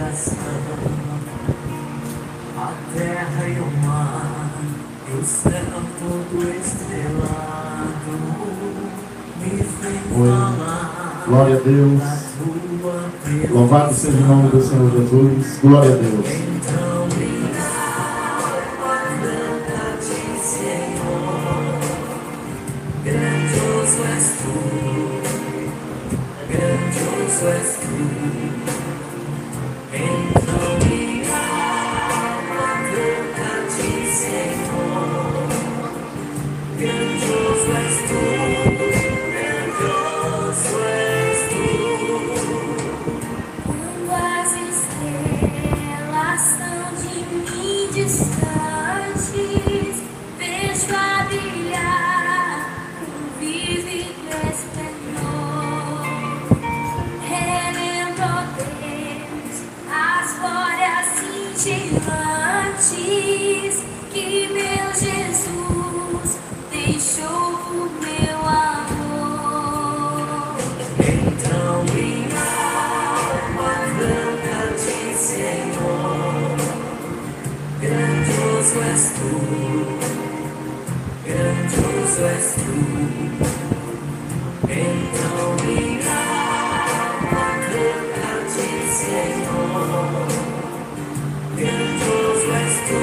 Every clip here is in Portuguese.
criação, a terra e o mar, e o céu todo estrelado, me vem falar. Glória a Deus. Louvado seja o nome do Senhor Jesus. Glória a Deus. Então minha alma canta-te, Senhor. Grandioso és tu, grandioso és tu. Então minha alma canta-te, Senhor. Grandioso és tu, grandioso és tu. Quando as estrelas são de mim distantes, vejo a brilhar um vívido esplendor. Relembro, ó Deus, as glórias cintilantes que meu Jesus deixou por meu amor. Então minha alma canta-te, Senhor. Grandioso és tu, grandioso és tu. Então minha alma canta-te, Senhor. Grandioso és tu,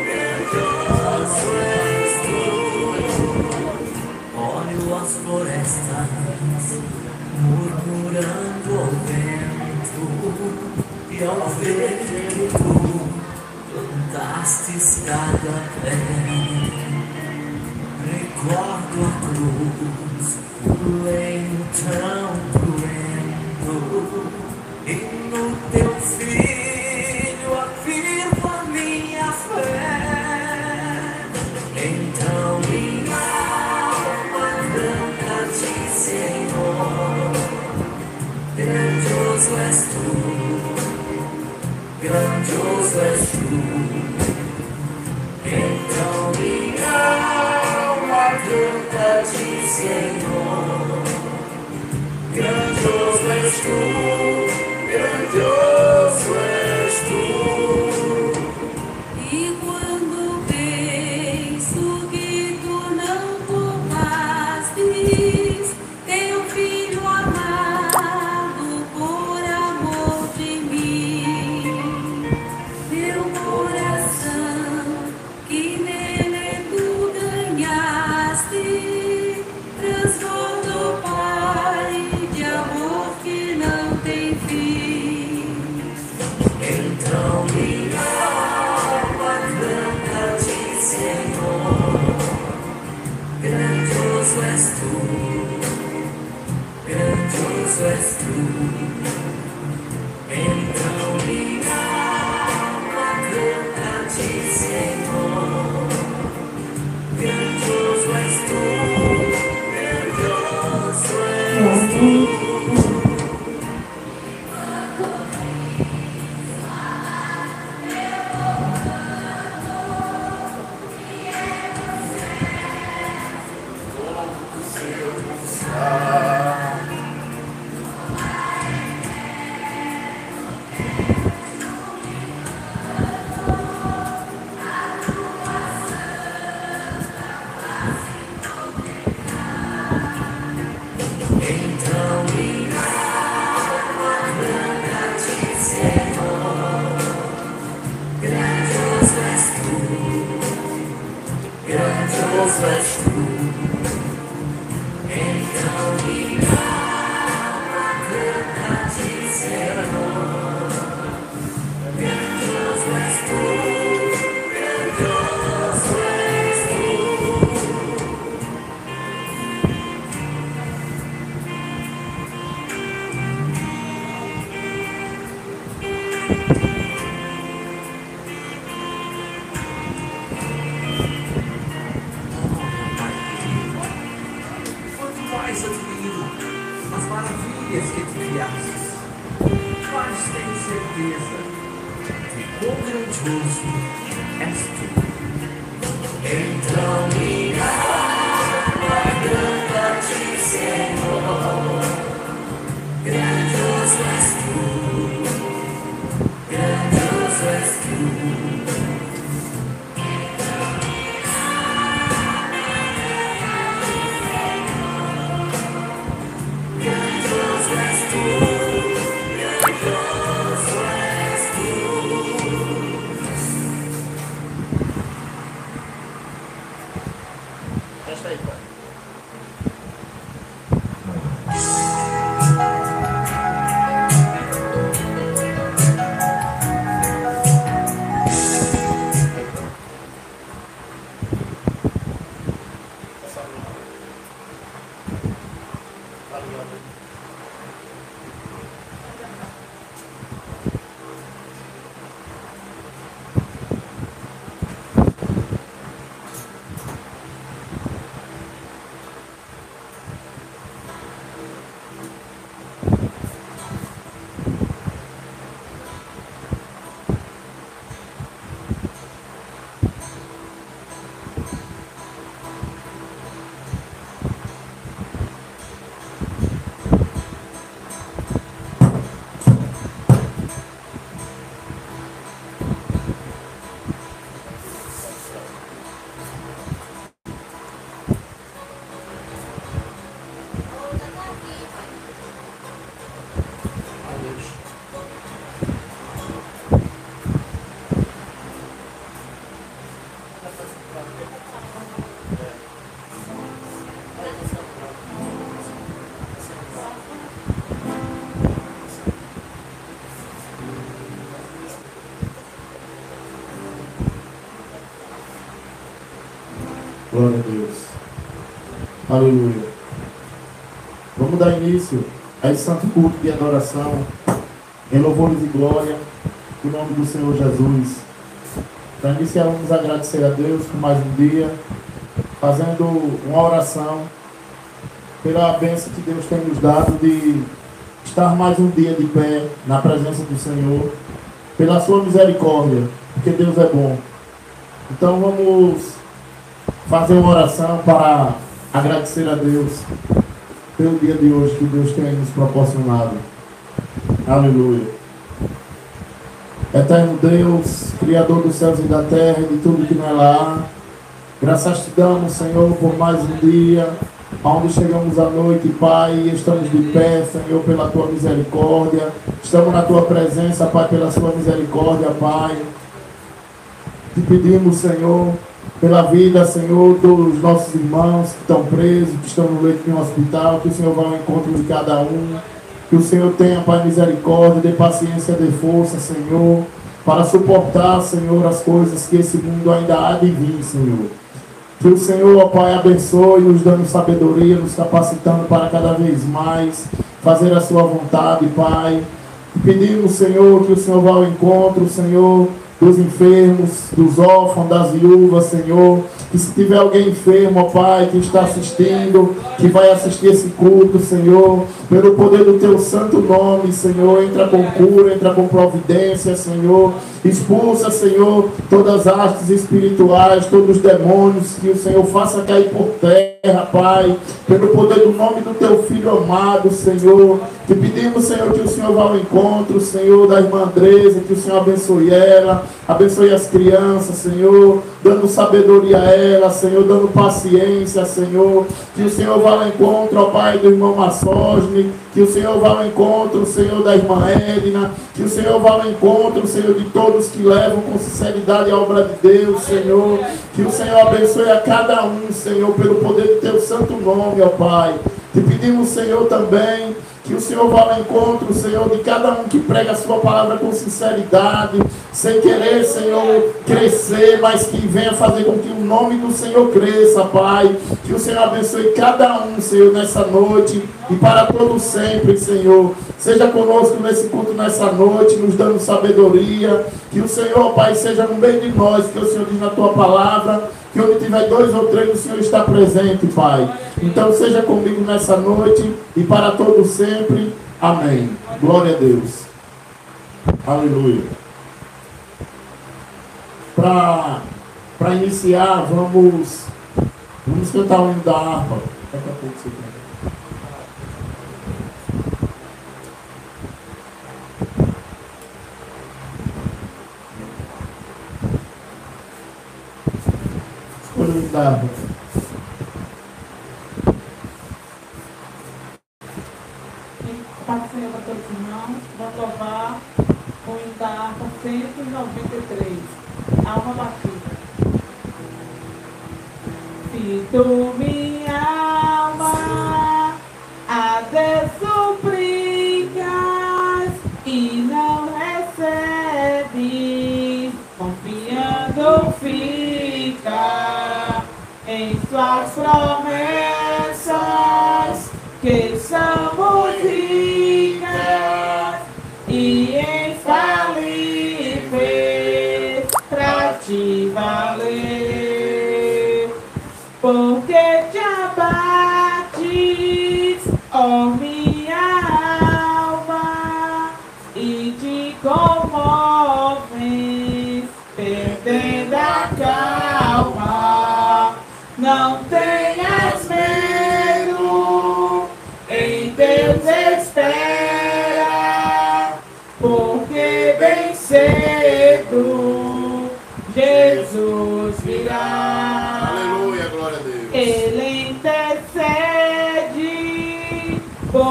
grandioso és tu. Olho as florestas murmurando ao vento, e ao ver que tu plantastes cada pé, recordo a cruz, o leito tão cruento, e no teu filho afirmo a minha fé. Então minha alma canta-te, Senhor. Grandioso és tu, grandioso és tu. Então minha alma canta-te, Senhor. Grandioso és tu, grandioso és tu. E quando penso que tu não tomastes teu filho amado por amor de mim, meu coração que nele tu ganhaste transbordou, Pai, de amor que não tem fim. Então minha alma canta-te, Senhor. Grandioso és tu, grandioso és tu. Então minha alma canta-te, Senhor. Grandioso és tu, grandioso és tu. Então minha alma canta-te, Senhor. Grandioso és tu, grandioso és tu. Então minha alma canta-te, Senhor. Grandioso és tu, grandioso és tu. Quanto mais admiro as maravilhas que tu criastes, mais tenho certeza de quão grandioso és tu. Então minha alma canta-te, Senhor. Grandioso és tu, Glória a Deus. Aleluia. Vamos dar início a esse santo culto de adoração em louvores e glória em nome do Senhor Jesus. Para iniciar, vamos agradecer a Deus por mais um dia, fazendo uma oração pela bênção que Deus tem nos dado de estar mais um dia de pé na presença do Senhor, pela sua misericórdia, porque Deus é bom. Então vamos fazer uma oração para agradecer a Deus pelo dia de hoje que Deus tem nos proporcionado. Aleluia. Eterno Deus, Criador dos céus e da terra e de tudo que nela há, graças te damos, Senhor, por mais um dia, onde chegamos à noite, Pai, e estamos de pé, Senhor, pela tua misericórdia. Estamos na tua presença, Pai, pela sua misericórdia, Pai. Te pedimos, Senhor, pela vida, Senhor, dos nossos irmãos que estão presos, que estão no leito de um hospital, que o Senhor vá ao encontro de cada um, que o Senhor tenha, Pai, misericórdia, dê paciência, dê força, Senhor, para suportar, Senhor, as coisas que esse mundo ainda há de vir, Senhor. Que o Senhor, ó Pai, abençoe, nos dando sabedoria, nos capacitando para cada vez mais fazer a sua vontade, Pai. Te pedimos, Senhor, que o Senhor vá ao encontro, Senhor, dos enfermos, dos órfãos, das viúvas, Senhor. Que se tiver alguém enfermo, ó Pai, que está assistindo, que vai assistir esse culto, Senhor, pelo poder do teu santo nome, Senhor, entra com cura, entra com providência, Senhor. Expulsa, Senhor, todas as hastes espirituais, todos os demônios, que o Senhor faça cair por terra, Pai, pelo poder do nome do teu Filho amado, Senhor. Te pedimos, Senhor, que o Senhor vá ao encontro, Senhor, da irmã Andresa, que o Senhor abençoe ela, abençoe as crianças, Senhor, dando sabedoria a ela, Senhor, dando paciência, Senhor. Que o Senhor vá ao encontro, ó Pai, do irmão Massosne, que o Senhor vá ao encontro, Senhor, da irmã Edna, que o Senhor vá ao encontro, Senhor, de todos que levam com sinceridade a obra de Deus, Senhor. Que o Senhor abençoe a cada um, Senhor, pelo poder do teu santo nome, ó Pai. Te pedimos, Senhor, também que o Senhor vá ao encontro, Senhor, de cada um que prega a sua palavra com sinceridade, sem querer, Senhor, crescer, mas que venha fazer com que o nome do Senhor cresça, Pai. Que o Senhor abençoe cada um, Senhor, nessa noite e para todo sempre, Senhor. Seja conosco nesse culto, nessa noite, nos dando sabedoria. Que o Senhor, Pai, seja no meio de nós, que o Senhor diz na tua palavra, que onde tiver 2 ou 3, o Senhor está presente, Pai. Então seja comigo nessa noite e para todo sempre. Amém. Glória a Deus. Aleluia. Para iniciar, vamos cantar o hino da harpa. Daqui a pouco você canta. Escolha o hino da harpa. Paz do Senhor para todos os irmãos. Vamos louvar o hino da harpa 193. Alma batida. Se tu, minha alma, a Deus suplicas e não recebes, confiando fica em suas promessas, que são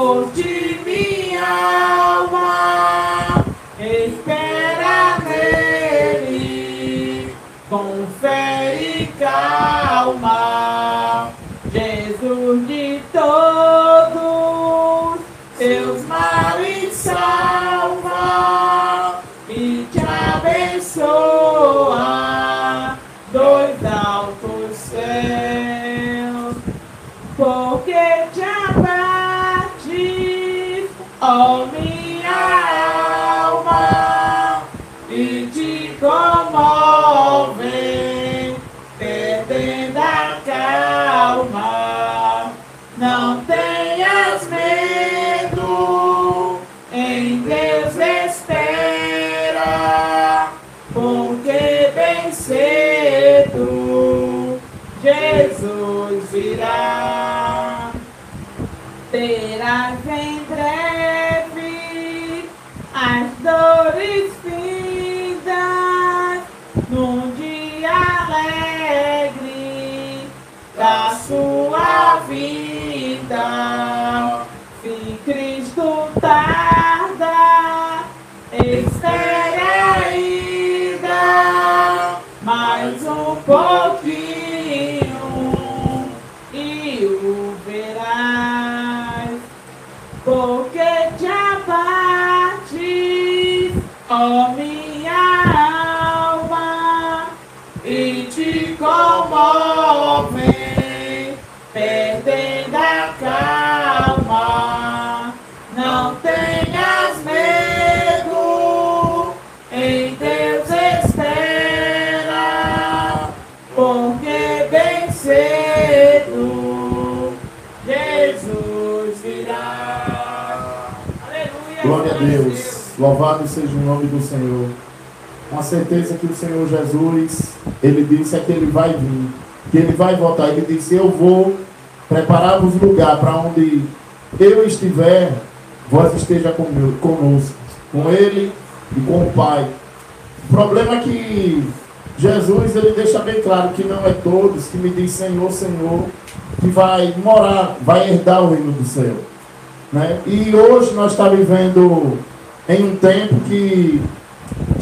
Senhor de minha alma, espera nele, com fé e calma. Jesus de todos teus males salva e te abençoa dos altos céus, porque te abates, ó minha alma, e te comovem, perdendo a calma. Não tenhas medo, em Deus espera, porque bem cedo Jesus virá. Terás em breve as dores findas, num dia alegre da sua vida. Se Cristo tarda, espere ainda mais um pouquinho e o verás, porque te abates, ó minha alma, e te comovem, perdendo a calma. Não tenhas medo, em Deus espera, porque bem cedo Jesus virá. Aleluia. Glória a Deus. Louvado seja o nome do Senhor. Com a certeza que o Senhor Jesus, Ele disse que Ele vai vir, que Ele vai voltar. Ele disse: eu vou preparar-vos lugar para onde eu estiver, vós esteja conosco, com Ele e com o Pai. O problema é que Jesus, Ele deixa bem claro que não é todos que me diz Senhor, Senhor, que vai morar, vai herdar o reino do céu, né? E hoje nós estamos vivendo em um tempo que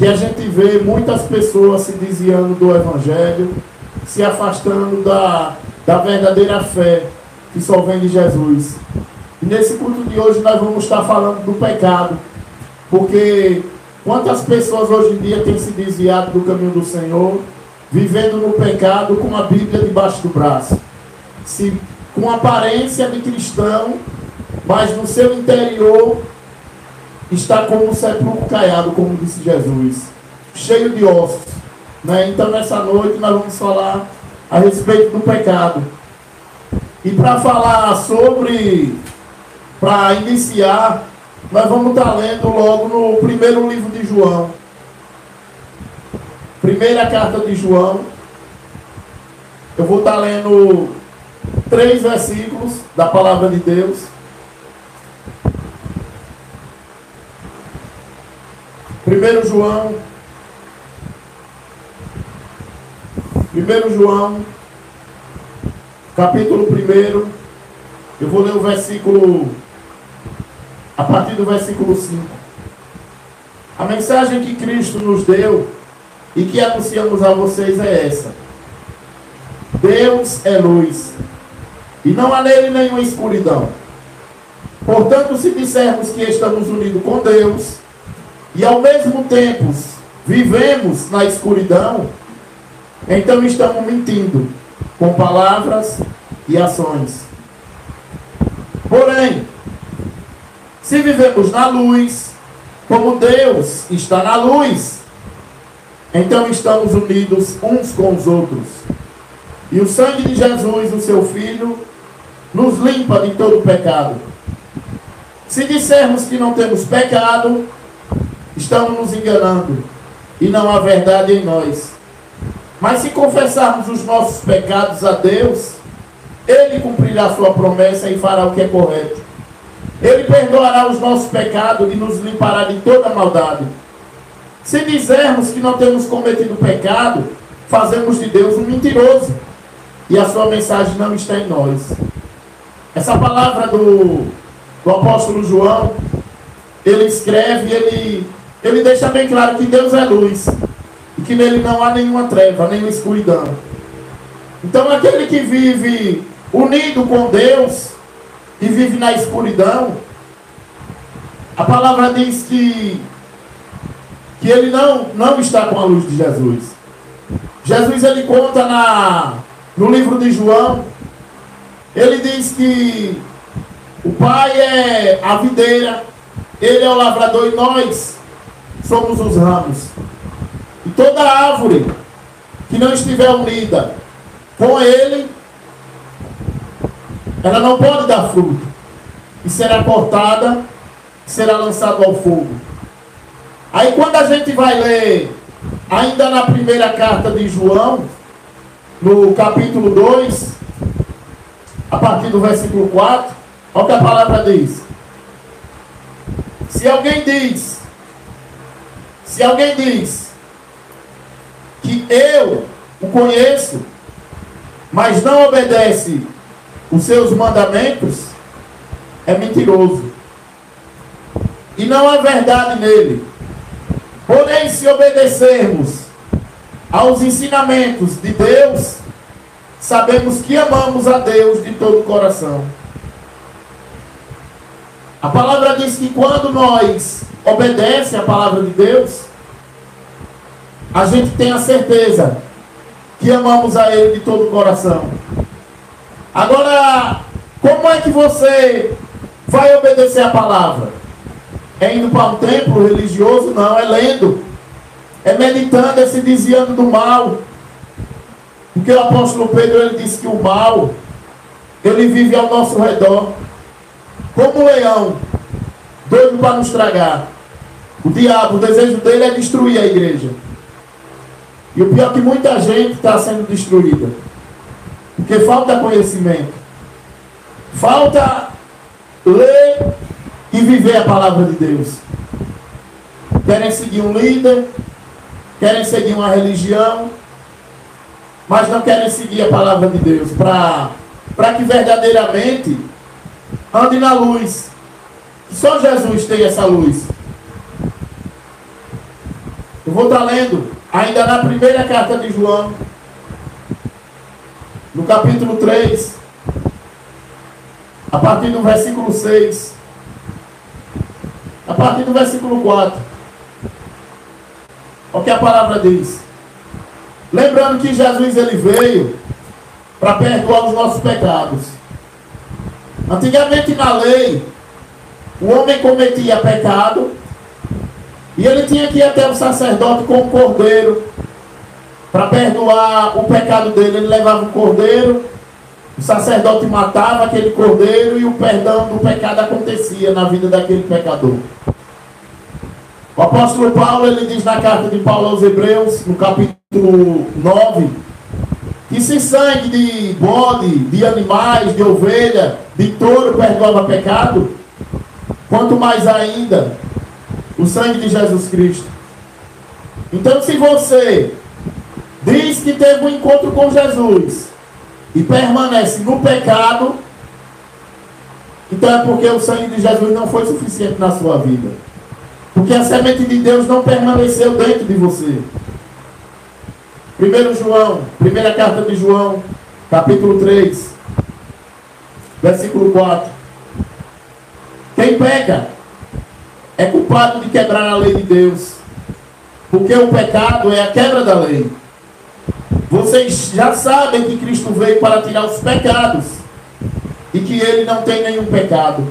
a gente vê muitas pessoas se desviando do Evangelho, se afastando da verdadeira fé que só vem de Jesus. E nesse culto de hoje nós vamos estar falando do pecado, porque quantas pessoas hoje em dia têm se desviado do caminho do Senhor, vivendo no pecado com a Bíblia debaixo do braço, com aparência de cristão, mas no seu interior está como um sepulcro caiado, como disse Jesus, cheio de ossos, né? Então nessa noite nós vamos falar a respeito do pecado. E para falar para iniciar, nós vamos estar lendo logo no primeiro livro de João. Primeira carta de João. Eu vou estar lendo 3 versículos da palavra de Deus. 1 João, capítulo 1, eu vou ler o versículo, a partir do versículo 5. A mensagem que Cristo nos deu e que anunciamos a vocês é essa: Deus é luz, e não há nele nenhuma escuridão. Portanto, se dissermos que estamos unidos com Deus, e ao mesmo tempo vivemos na escuridão, então estamos mentindo com palavras e ações. Porém, se vivemos na luz, como Deus está na luz, então estamos unidos uns com os outros. E o sangue de Jesus, o seu Filho, nos limpa de todo pecado. Se dissermos que não temos pecado, estamos nos enganando e não há verdade em nós. Mas se confessarmos os nossos pecados a Deus, Ele cumprirá a sua promessa e fará o que é correto. Ele perdoará os nossos pecados e nos limpará de toda maldade. Se dissermos que não temos cometido pecado, fazemos de Deus um mentiroso e a sua mensagem não está em nós. Essa palavra do apóstolo João, ele escreve, ele deixa bem claro que Deus é luz e que nele não há nenhuma treva, nenhuma escuridão. Então aquele que vive unido com Deus e vive na escuridão, a palavra diz que ele não está com a luz de Jesus. Jesus, ele conta no livro de João, ele diz que o Pai é a videira, ele é o lavrador e nós somos os ramos. E toda árvore que não estiver unida com ele, ela não pode dar fruto. E será cortada, será lançada ao fogo. Aí quando a gente vai ler, ainda na primeira carta de João, no capítulo 2, a partir do versículo 4, olha o que a palavra diz. Se alguém diz que eu o conheço, mas não obedece os seus mandamentos, é mentiroso. E não há verdade nele. Porém, se obedecermos aos ensinamentos de Deus, sabemos que amamos a Deus de todo o coração. A palavra diz que quando nós obedecemos a palavra de Deus, a gente tem a certeza que amamos a Ele de todo o coração. Agora, como é que você vai obedecer a palavra? É indo para um templo religioso? Não, é lendo, é meditando, é se desviando do mal. Porque o apóstolo Pedro, ele disse que o mal, ele vive ao nosso redor, como um leão, doido para nos tragar. O diabo, o desejo dele é destruir a igreja. E o pior é que muita gente está sendo destruída, porque falta conhecimento, falta ler e viver a palavra de Deus. Querem seguir um líder, querem seguir uma religião, mas não querem seguir a palavra de Deus, para que verdadeiramente ande na luz. Só Jesus tem essa luz. Eu vou estar lendo ainda na primeira carta de João, no capítulo 3, a partir do versículo 6, a partir do versículo 4. Olha o que a palavra diz. Lembrando que Jesus, ele veio para perdoar os nossos pecados. Antigamente na lei, o homem cometia pecado e ele tinha que ir até o sacerdote com o cordeiro para perdoar o pecado dele. Ele levava o cordeiro, o sacerdote matava aquele cordeiro e o perdão do pecado acontecia na vida daquele pecador. O apóstolo Paulo, ele diz na carta de Paulo aos Hebreus, no capítulo 9, que se sangue de bode, de animais, de ovelha, de touro perdoava pecado, quanto mais ainda o sangue de Jesus Cristo. Então, se você diz que teve um encontro com Jesus e permanece no pecado, então é porque o sangue de Jesus não foi suficiente na sua vida, porque a semente de Deus não permaneceu dentro de você. 1 João, primeira carta de João, capítulo 3, versículo 4. Quem peca é culpado de quebrar a lei de Deus, porque o pecado é a quebra da lei. Vocês já sabem que Cristo veio para tirar os pecados e que ele não tem nenhum pecado.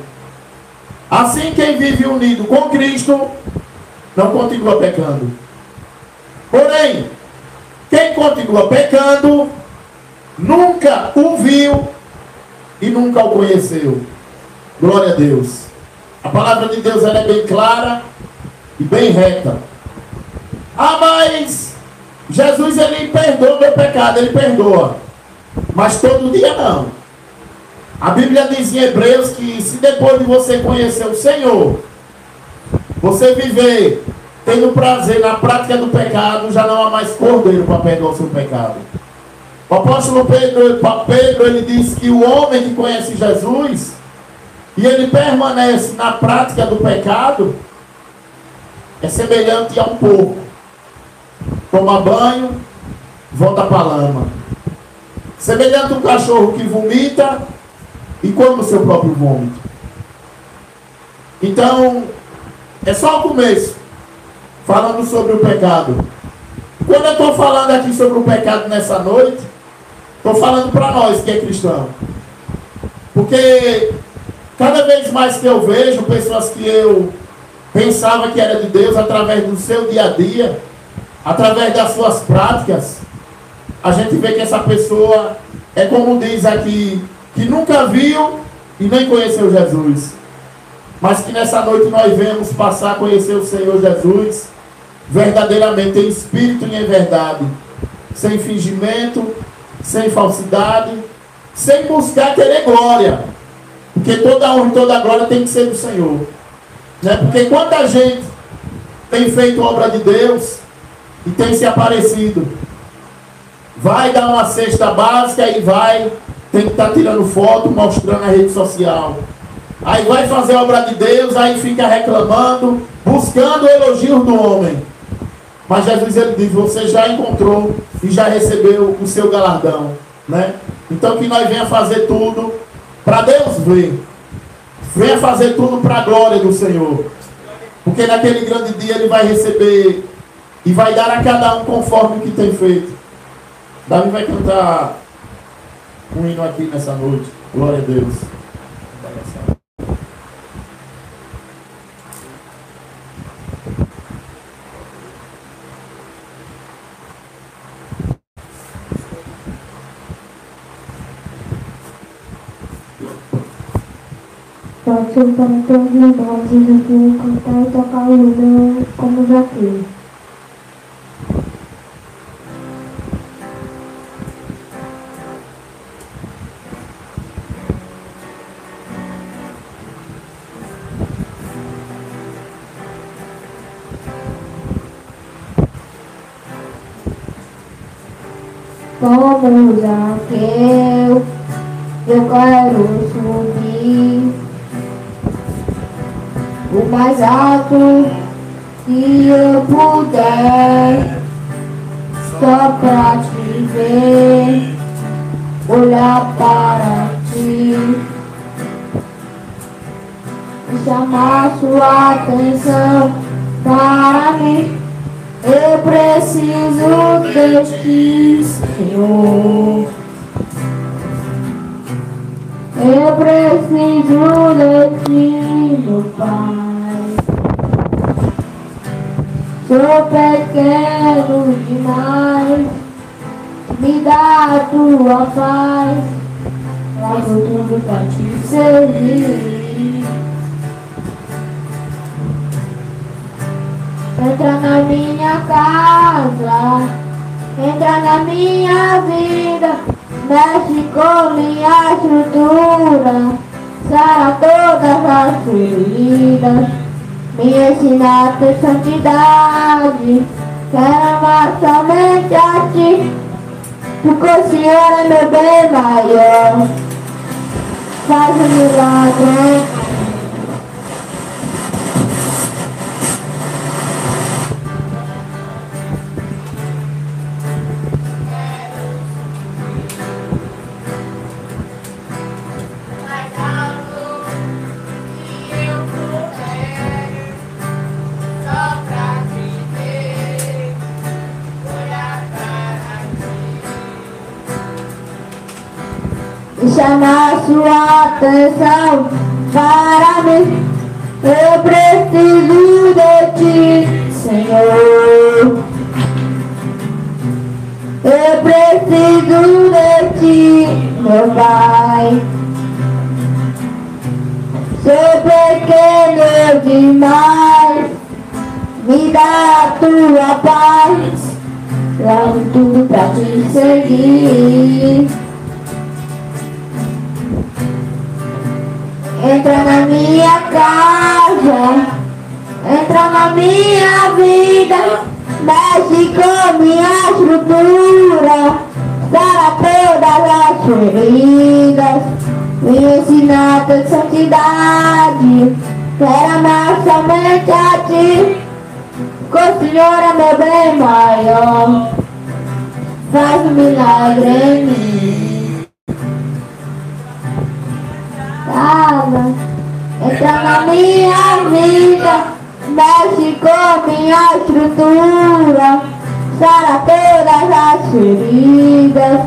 Assim, quem vive unido com Cristo não continua pecando. Porém, quem continua pecando nunca o viu e nunca o conheceu. Glória a Deus. A palavra de Deus, ela é bem clara e bem reta. Ah, mas Jesus, ele perdoa o meu pecado, ele perdoa. Mas todo dia não. A Bíblia diz em Hebreus que se depois de você conhecer o Senhor, você viver tendo prazer na prática do pecado, já não há mais cordeiro para perdoar o seu pecado. O apóstolo Pedro, ele diz que o homem que conhece Jesus, e ele permanece na prática do pecado, é semelhante a um porco. Toma banho, volta para a lama. Semelhante a um cachorro que vomita e come o seu próprio vômito. Então, é só o começo, falando sobre o pecado. Quando eu estou falando aqui sobre o pecado nessa noite, estou falando para nós que é cristão. Porque cada vez mais que eu vejo pessoas que eu pensava que era de Deus, através do seu dia a dia, através das suas práticas, a gente vê que essa pessoa é como diz aqui, que nunca viu e nem conheceu Jesus. Mas que nessa noite nós vemos passar a conhecer o Senhor Jesus verdadeiramente, em espírito e em verdade, sem fingimento, sem falsidade, sem buscar querer glória, porque toda a honra e toda a glória tem que ser do Senhor, né? Porque quanta gente tem feito obra de Deus e tem se aparecido, vai dar uma cesta básica e tem que estar tirando foto, mostrando na rede social. Aí vai fazer a obra de Deus, aí fica reclamando, buscando elogios do homem. Mas Jesus, ele diz, você já encontrou e já recebeu o seu galardão, né? Então que nós venha fazer tudo para Deus ver. Venha fazer tudo para a glória do Senhor. Porque naquele grande dia ele vai receber e vai dar a cada um conforme o que tem feito. Davi vai cantar um hino aqui nessa noite. Glória a Deus. Pode ser para todos os vozes aqui, cantar e tocar o hino como já fiz. Como Zaqueu, eu quero subir o mais alto que eu puder, só pra te ver, olhar para ti e chamar sua atenção para mim. Eu preciso de ti, Senhor. Eu preciso de ti, meu Pai. Sou pequeno demais, me dá a tua paz, faço tudo pra te servir. Entra na minha casa, entra na minha vida, mexe com minha estrutura, sara todas as feridas, me ensina a ter santidade, quero amar somente a ti, porque o Senhor é meu bem maior, faz um milagre. Chamar sua atenção para mim. Eu preciso de ti, Senhor. Eu preciso de ti, meu Pai. Sou pequeno demais, me dá a tua paz, largo tudo pra te seguir. Entra na minha casa, entra na minha vida, mexe com minha estrutura, sara todas as feridas, Me ensina a tua santidade, quero amar somente a ti, que o Senhor é meu bem maior, faz um milagre em mim. Entra na minha vida, mexe com minha estrutura, sara todas as feridas,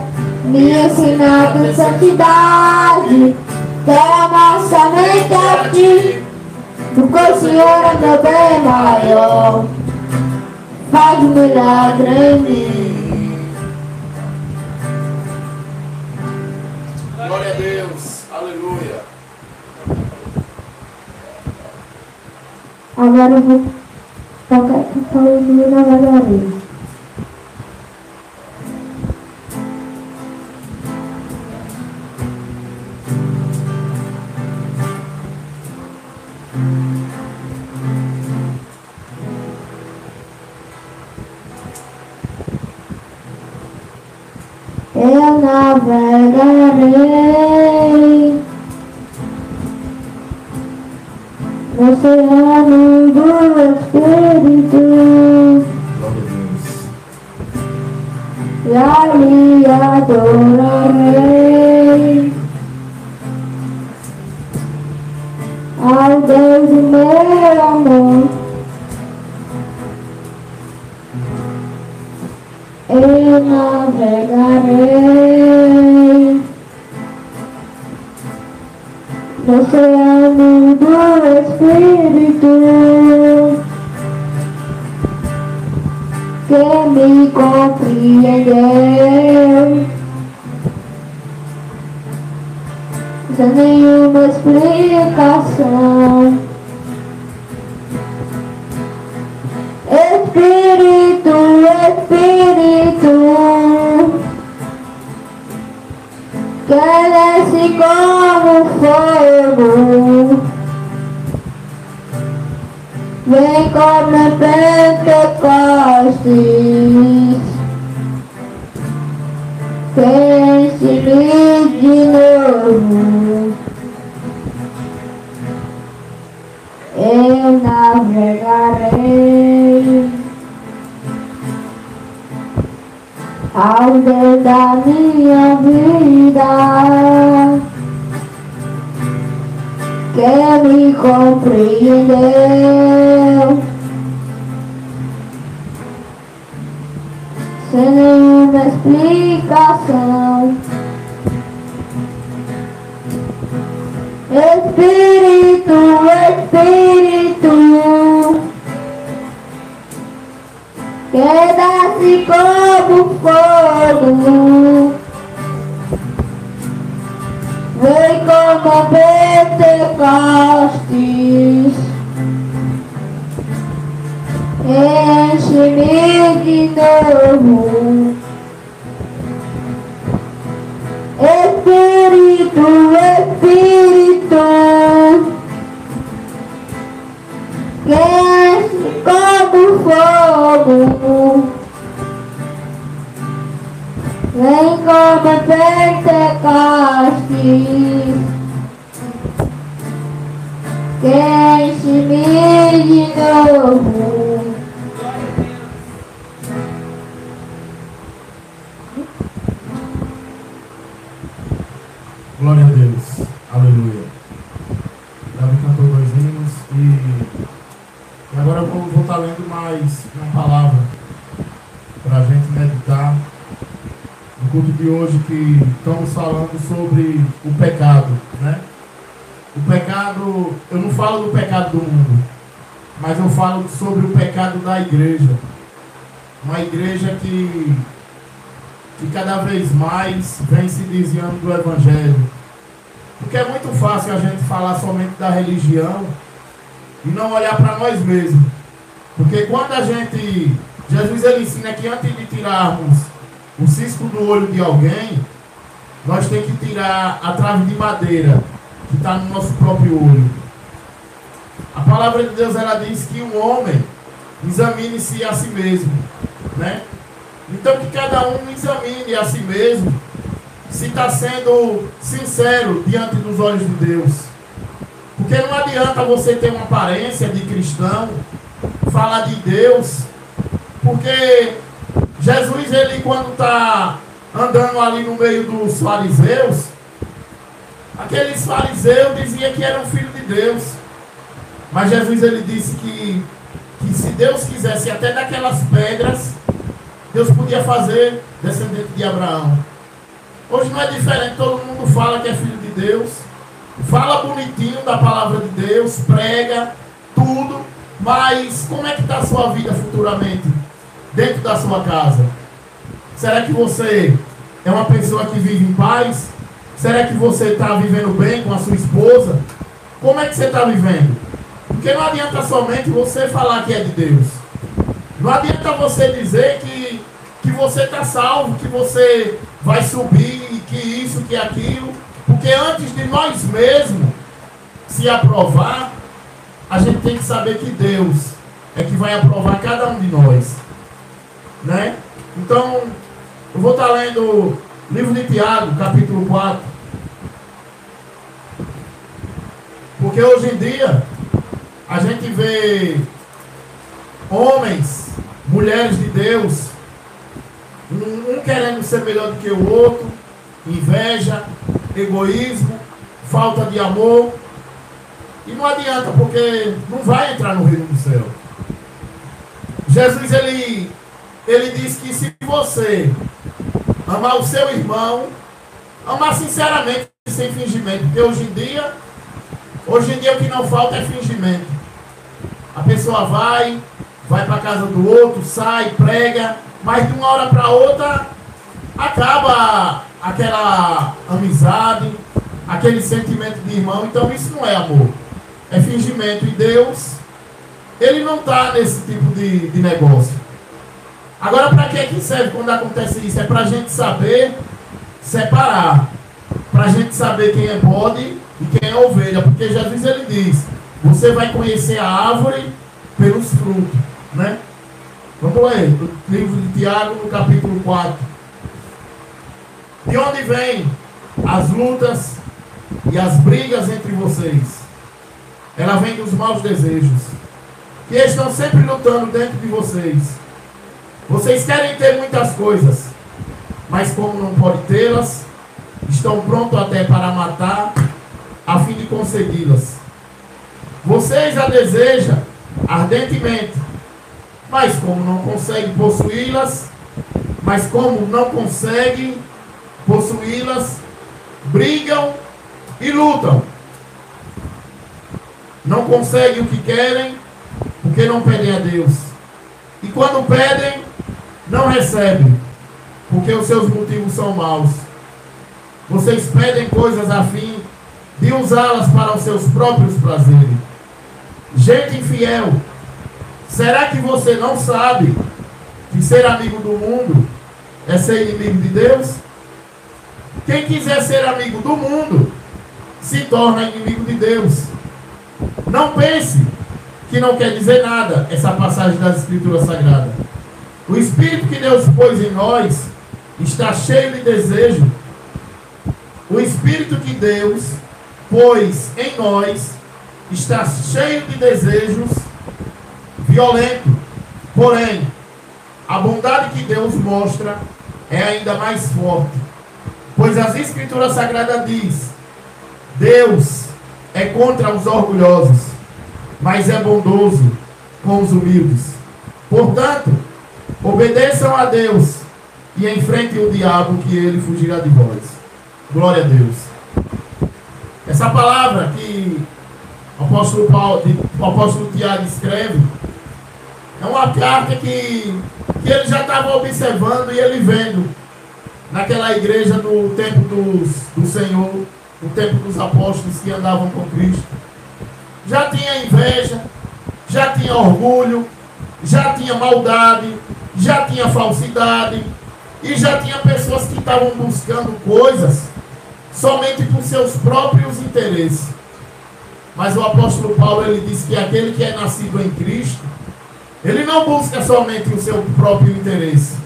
me ensina a tua santidade, quero amar somente a ti, porque o Senhor é meu bem maior, faz um milagre em mim. Glória a Deus, aleluia. Agora eu vou tocar aqui falando na galeria. Eu navegarei no oceano do Espírito e ali adorarei ao Deus do meu amor. Eu navegarei no oceano do Espírito que me compreendeu sem nenhuma explicação. Espírito, Espírito, que desce como fogo, vem como Pentecostes, enche-me de novo. Eu navegarei ao Deus da minha vida, que me compreendeu sem nenhuma explicação. Espírito, Espírito, que desce como fogo, vem como Pentecostes, enche-me de novo. Espírito, Espírito, que desce como fogo, vem como Pentecostes, que enche-me de novo. Glória a Deus, aleluia. Davi cantou 2 hinos e agora eu vou estar lendo mais uma palavra para a gente meditar no culto de hoje, que estamos falando sobre o pecado, né? O pecado, eu não falo do pecado do mundo, mas eu falo sobre o pecado da igreja. Uma igreja que cada vez mais vem se desviando do evangelho. Porque é muito fácil a gente falar somente da religião e não olhar para nós mesmos. Porque quando a gente... Jesus ele ensina que antes de tirarmos o cisco do olho de alguém, nós temos que tirar a trave de madeira que está no nosso próprio olho. A palavra de Deus ela diz que um homem examine-se a si mesmo, né? Então que cada um examine a si mesmo se está sendo sincero diante dos olhos de Deus. Porque não adianta você ter uma aparência de cristão, falar de Deus, porque Jesus, ele quando está andando ali no meio dos fariseus, aqueles fariseus diziam que eram filhos de Deus. Mas Jesus, ele disse que se Deus quisesse, até daquelas pedras, Deus podia fazer descendente de Abraão. Hoje não é diferente, todo mundo fala que é filho de Deus, fala bonitinho da palavra de Deus, prega tudo, mas como é que está a sua vida futuramente dentro da sua casa? Será que você é uma pessoa que vive em paz? Será que você está vivendo bem com a sua esposa? Como é que você está vivendo? Porque não adianta somente você falar que é de Deus. Não adianta você dizer que você está salvo, que você vai subir, que isso, que aquilo. Porque antes de nós mesmos se aprovar, a gente tem que saber que Deus é que vai aprovar cada um de nós. Né? Então, eu vou estar lendo o livro de Tiago, capítulo 4. Porque hoje em dia, a gente vê homens, mulheres de Deus, um querendo ser melhor do que o outro, inveja, egoísmo, falta de amor. E não adianta, porque não vai entrar no reino do céu. Jesus, ele diz que se você amar o seu irmão, amar sinceramente, sem fingimento, porque hoje em dia o que não falta é fingimento. A pessoa vai para a casa do outro, sai, prega, mas de uma hora para outra acaba aquela amizade, aquele sentimento de irmão. Então isso não é amor, é fingimento. E Deus, ele não está nesse tipo de negócio. Agora, para que serve quando acontece isso? É para a gente saber separar, para a gente saber quem é bode e quem é ovelha. Porque Jesus, ele diz, você vai conhecer a árvore pelos frutos, né? Vamos ler o livro de Tiago, no capítulo 4. De onde vêm as lutas e as brigas entre vocês? Ela vem dos maus desejos, que estão sempre lutando dentro de vocês. Vocês querem ter muitas coisas, mas como não podem tê-las, estão prontos até para matar, a fim de consegui-las. Vocês a desejam ardentemente, mas como não conseguem possuí-las, brigam e lutam. Não conseguem o que querem, porque não pedem a Deus. E quando pedem, não recebem, porque os seus motivos são maus. Vocês pedem coisas a fim de usá-las para os seus próprios prazeres. Gente infiel, será que você não sabe que ser amigo do mundo é ser inimigo de Deus? Quem quiser ser amigo do mundo se torna inimigo de Deus. Não pense que não quer dizer nada essa passagem das Escrituras Sagradas. O Espírito que Deus pôs em nós está cheio de desejo. O Espírito que Deus pôs em nós está cheio de desejos violentos. Porém, a bondade que Deus mostra é ainda mais forte. Pois as Escrituras Sagradas diz: Deus é contra os orgulhosos, mas é bondoso com os humildes. Portanto, obedeçam a Deus e enfrentem o diabo, que ele fugirá de vós. Glória a Deus. Essa palavra que o apóstolo Tiago escreve é uma carta que ele já estava observando e ele vendo naquela igreja no tempo do Senhor, no tempo dos apóstolos que andavam com Cristo. Já tinha inveja, já tinha orgulho, já tinha maldade, já tinha falsidade, e já tinha pessoas que estavam buscando coisas somente por seus próprios interesses. Mas o apóstolo Paulo, ele diz que aquele que é nascido em Cristo, ele não busca somente o seu próprio interesse,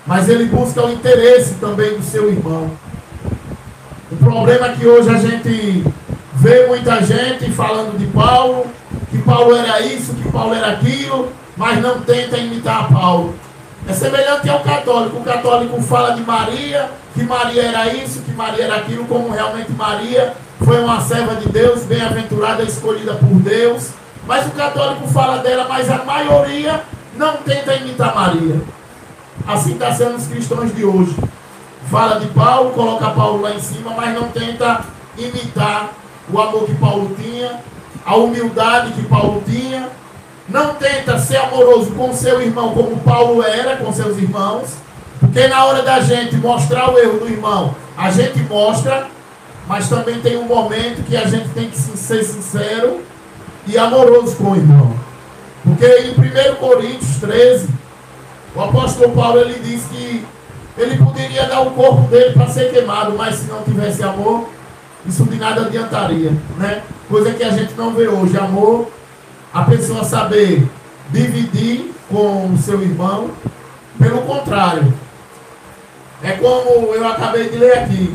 mas ele busca o interesse também do seu irmão. problema é que hoje a gente vê muita gente falando de Paulo, que Paulo era isso, que Paulo era aquilo, mas não tenta imitar Paulo. É semelhante ao católico. O católico fala de Maria, que Maria era isso, que Maria era aquilo, como realmente Maria foi uma serva de Deus, bem-aventurada, escolhida por Deus. Mas o católico fala dela, mas a maioria não tenta imitar Maria. Assim está sendo os cristãos de hoje. Fala de Paulo, coloca Paulo lá em cima, mas não tenta imitar o amor que Paulo tinha, a humildade que Paulo tinha. Não tenta ser amoroso com seu irmão como Paulo era com seus irmãos. Porque na hora da gente mostrar o erro do irmão, a gente mostra, mas também tem um momento que a gente tem que ser sincero e amoroso com o irmão. Porque em 1 Coríntios 13, o apóstolo Paulo ele diz que ele poderia dar o corpo dele para ser queimado, mas se não tivesse amor, isso de nada adiantaria, né? Coisa que a gente não vê hoje. Amor, a pessoa saber dividir com o seu irmão. Pelo contrário, é como eu acabei de ler aqui.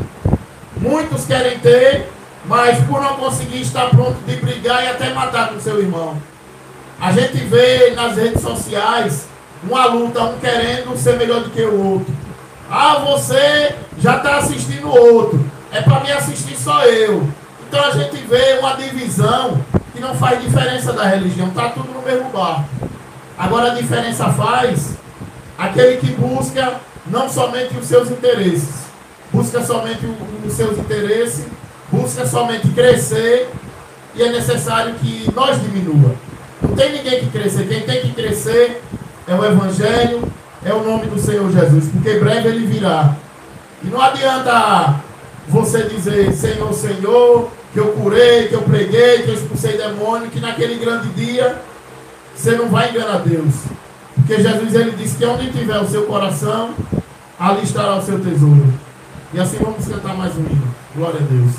Muitos querem ter, mas por não conseguir estar pronto de brigar e até matar com seu irmão. A gente vê nas redes sociais uma luta, um querendo ser melhor do que o outro. Ah, você já está assistindo o outro. É para mim assistir só eu. Então a gente vê uma divisão que não faz diferença da religião. Está tudo no mesmo barco. Agora a diferença faz aquele que busca não somente os seus interesses. Busca somente os seus interesses. Busca somente crescer. E é necessário que nós diminua. Não tem ninguém que crescer. Quem tem que crescer é o Evangelho, é o nome do Senhor Jesus, porque breve ele virá. E não adianta você dizer Senhor, Senhor, que eu curei, que eu preguei, que eu expulsei demônio, que naquele grande dia você não vai enganar Deus. Porque Jesus ele disse que onde tiver o seu coração, ali estará o seu tesouro. E assim vamos cantar mais um hino. Glória a Deus.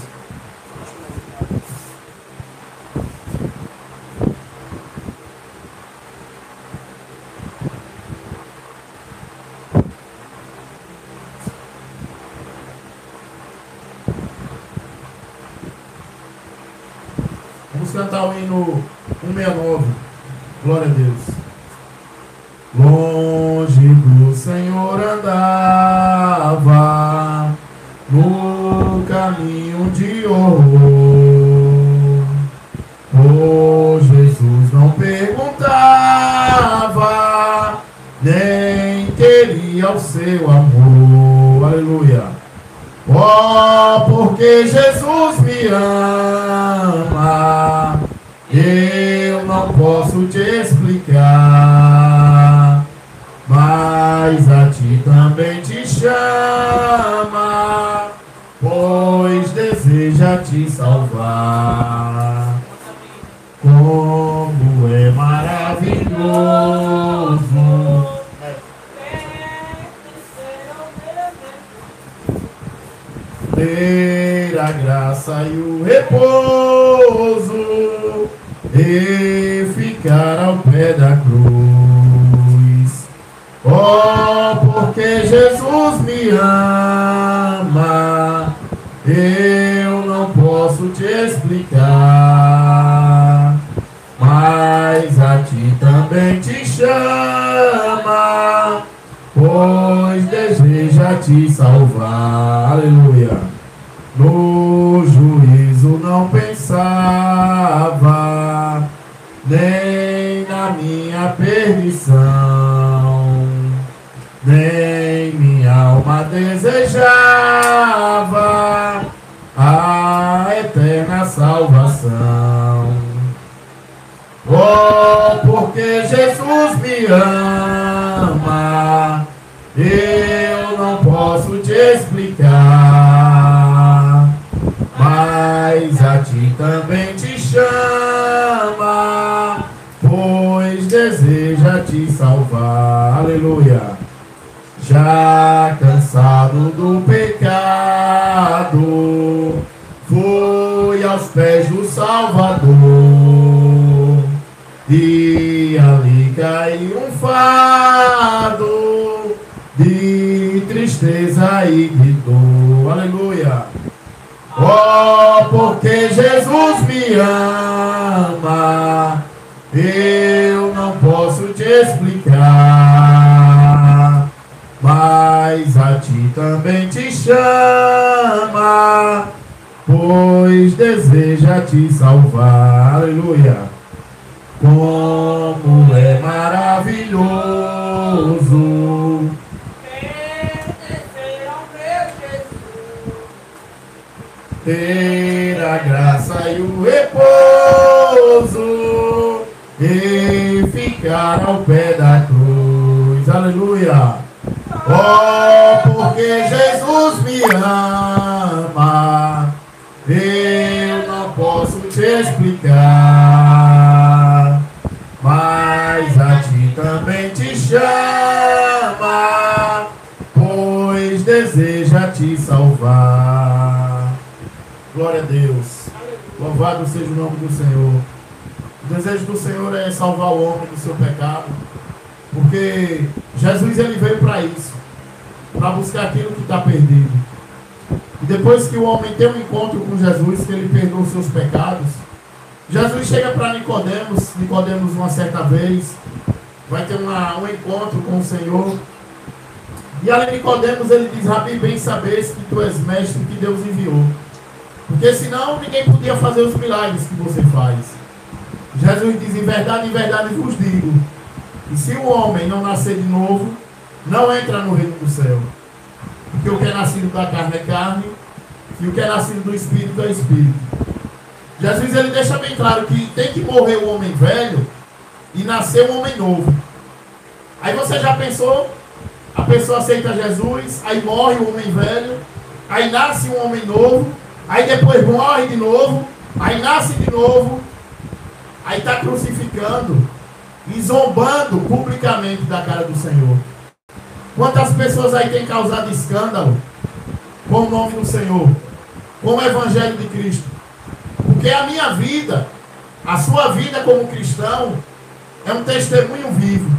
Vamos cantar o hino 169. Glória a Deus. Longe do Senhor andava no caminho de horror. Oh, Jesus não perguntava, nem queria o seu amor. Aleluia. Oh, porque Jesus me ama, eu não posso te explicar, mas a ti também te chama, pois deseja te salvar. Como é maravilhoso ter a graça e o repouso e ficar ao pé da cruz. Oh, porque Jesus me ama, eu não posso te explicar, mas a ti também te chama, pois deseja te salvar. Aleluia. No juízo não pensava, nem na minha perdição, nem minha alma desejava a eterna salvação. Oh, porque Jesus me ama, eu não posso te explicar, mas a ti também te chama, pois deseja te salvar. Aleluia. Já cansado do pecado, fui aos pés do Salvador, e ali caiu um fardo de tristeza e de dor. Aleluia. Oh, porque Jesus me ama, eu não posso te explicar, mas a ti também te chama, pois deseja te salvar. Aleluia. Como é maravilhoso ter a graça e o repouso e ficar ao pé da cruz. Aleluia. Oh, porque Jesus me ama, eu não posso te explicar, mas a ti também te chama, pois deseja te salvar. Glória a Deus. Louvado seja o nome do Senhor. O desejo do Senhor é salvar o homem do seu pecado, porque Jesus ele veio para isso, para buscar aquilo que está perdido. E depois que o homem tem um encontro com Jesus, que ele perdoa os seus pecados, Jesus chega para Nicodemos. Nicodemos, uma certa vez, vai ter um encontro com o Senhor. E ali Nicodemos, ele diz: Rabi, bem sabes que tu és mestre que Deus enviou, porque senão ninguém podia fazer os milagres que você faz. Jesus diz: em verdade vos digo, que se o homem não nascer de novo, não entra no reino do céu. Porque o que é nascido da carne é carne, e o que é nascido do Espírito é Espírito. Jesus ele deixa bem claro que tem que morrer o homem velho e nascer um homem novo. Aí você já pensou? A pessoa aceita Jesus, aí morre o homem velho, aí nasce um homem novo, aí depois morre de novo, aí nasce de novo, aí está crucificando e zombando publicamente da cara do Senhor. Quantas pessoas aí têm causado escândalo com o nome do Senhor, com o Evangelho de Cristo? Porque a minha vida, a sua vida como cristão, é um testemunho vivo.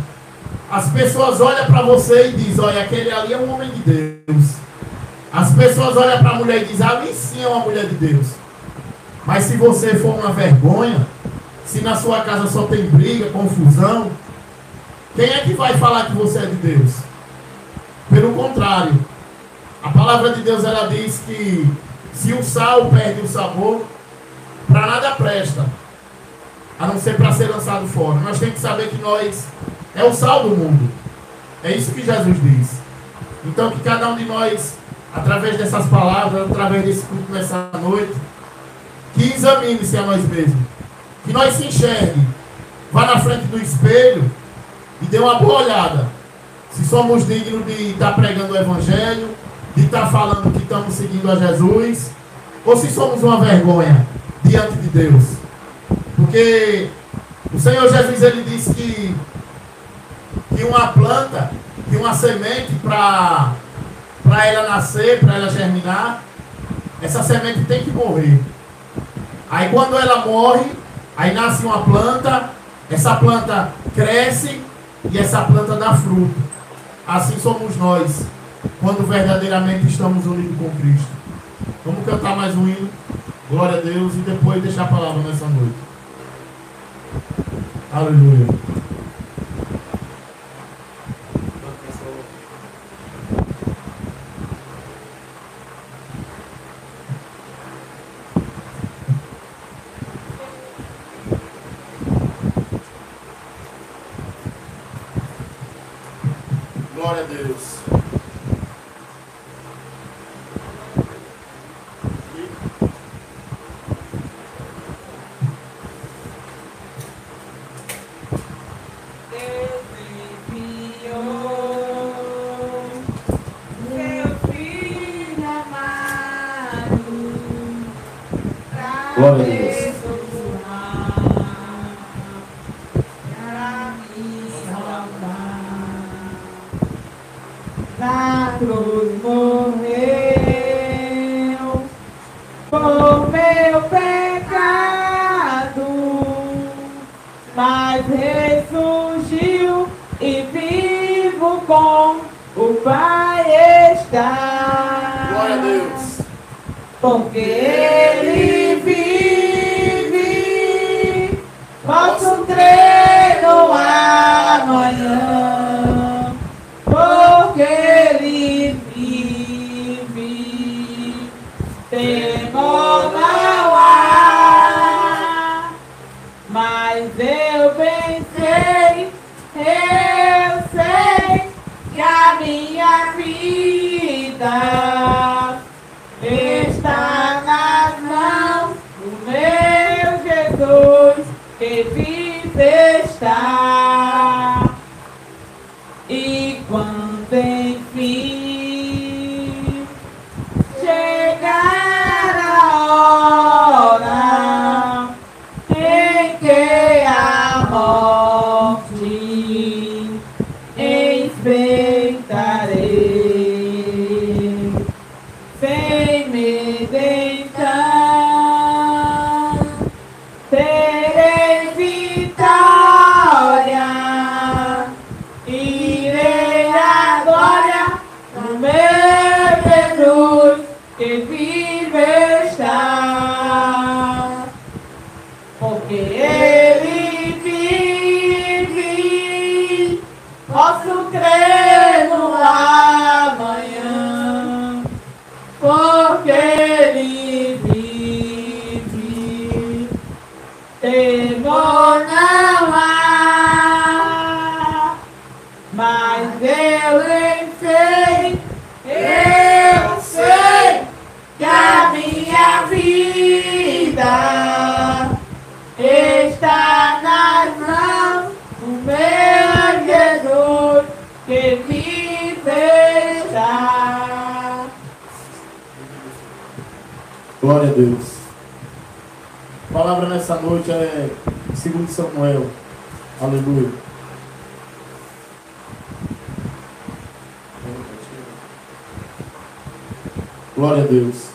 As pessoas olham para você e dizem: olha, aquele ali é um homem de Deus. As pessoas olham para a mulher e dizem: ali sim é uma mulher de Deus. Mas se você for uma vergonha, se na sua casa só tem briga, confusão, quem é que vai falar que você é de Deus? Pelo contrário, a palavra de Deus ela diz que se o sal perde o sabor, para nada presta, a não ser para ser lançado fora. Nós temos que saber que nós é o sal do mundo. É isso que Jesus diz. Então que cada um de nós, através dessas palavras, através desse culto nessa noite, que examine-se a nós mesmos, que nós se enxergue, vá na frente do espelho e dê uma boa olhada se somos dignos de estar pregando o Evangelho, de estar falando que estamos seguindo a Jesus, ou se somos uma vergonha diante de Deus. Porque o Senhor Jesus ele disse que uma planta, que uma semente, para ela nascer, para ela germinar, essa semente tem que morrer. Aí quando ela morre, aí nasce uma planta, essa planta cresce e essa planta dá fruto. Assim somos nós, quando verdadeiramente estamos unidos com Cristo. Vamos cantar mais um hino, glória a Deus, e depois deixar a palavra nessa noite. Aleluia. Glória a Deus. Glória a Deus. Na cruz morreu por meu pecado, mas ressurgiu e vivo com o Pai está. Glória a Deus. porque Ele vive. Posso crer no amanhã, porque Ele vive. Temor não há, mas eu bem sei, eu sei que a minha vida está nas mãos do meu Jesus, que vive está. E quando enfim chegar a hora em que a morte enfrentarei, sem medo então terei vitória, irei à glória do meu Jesus, que vive está, porque Ele vive. Posso crer no amanhã, porque Ele vive. Temor não há, mas eu sei que a minha vida está nas mãos do meu Jesus, que vive está. Glória a Deus. A palavra nessa noite é 2 Samuel. Aleluia. Glória a Deus.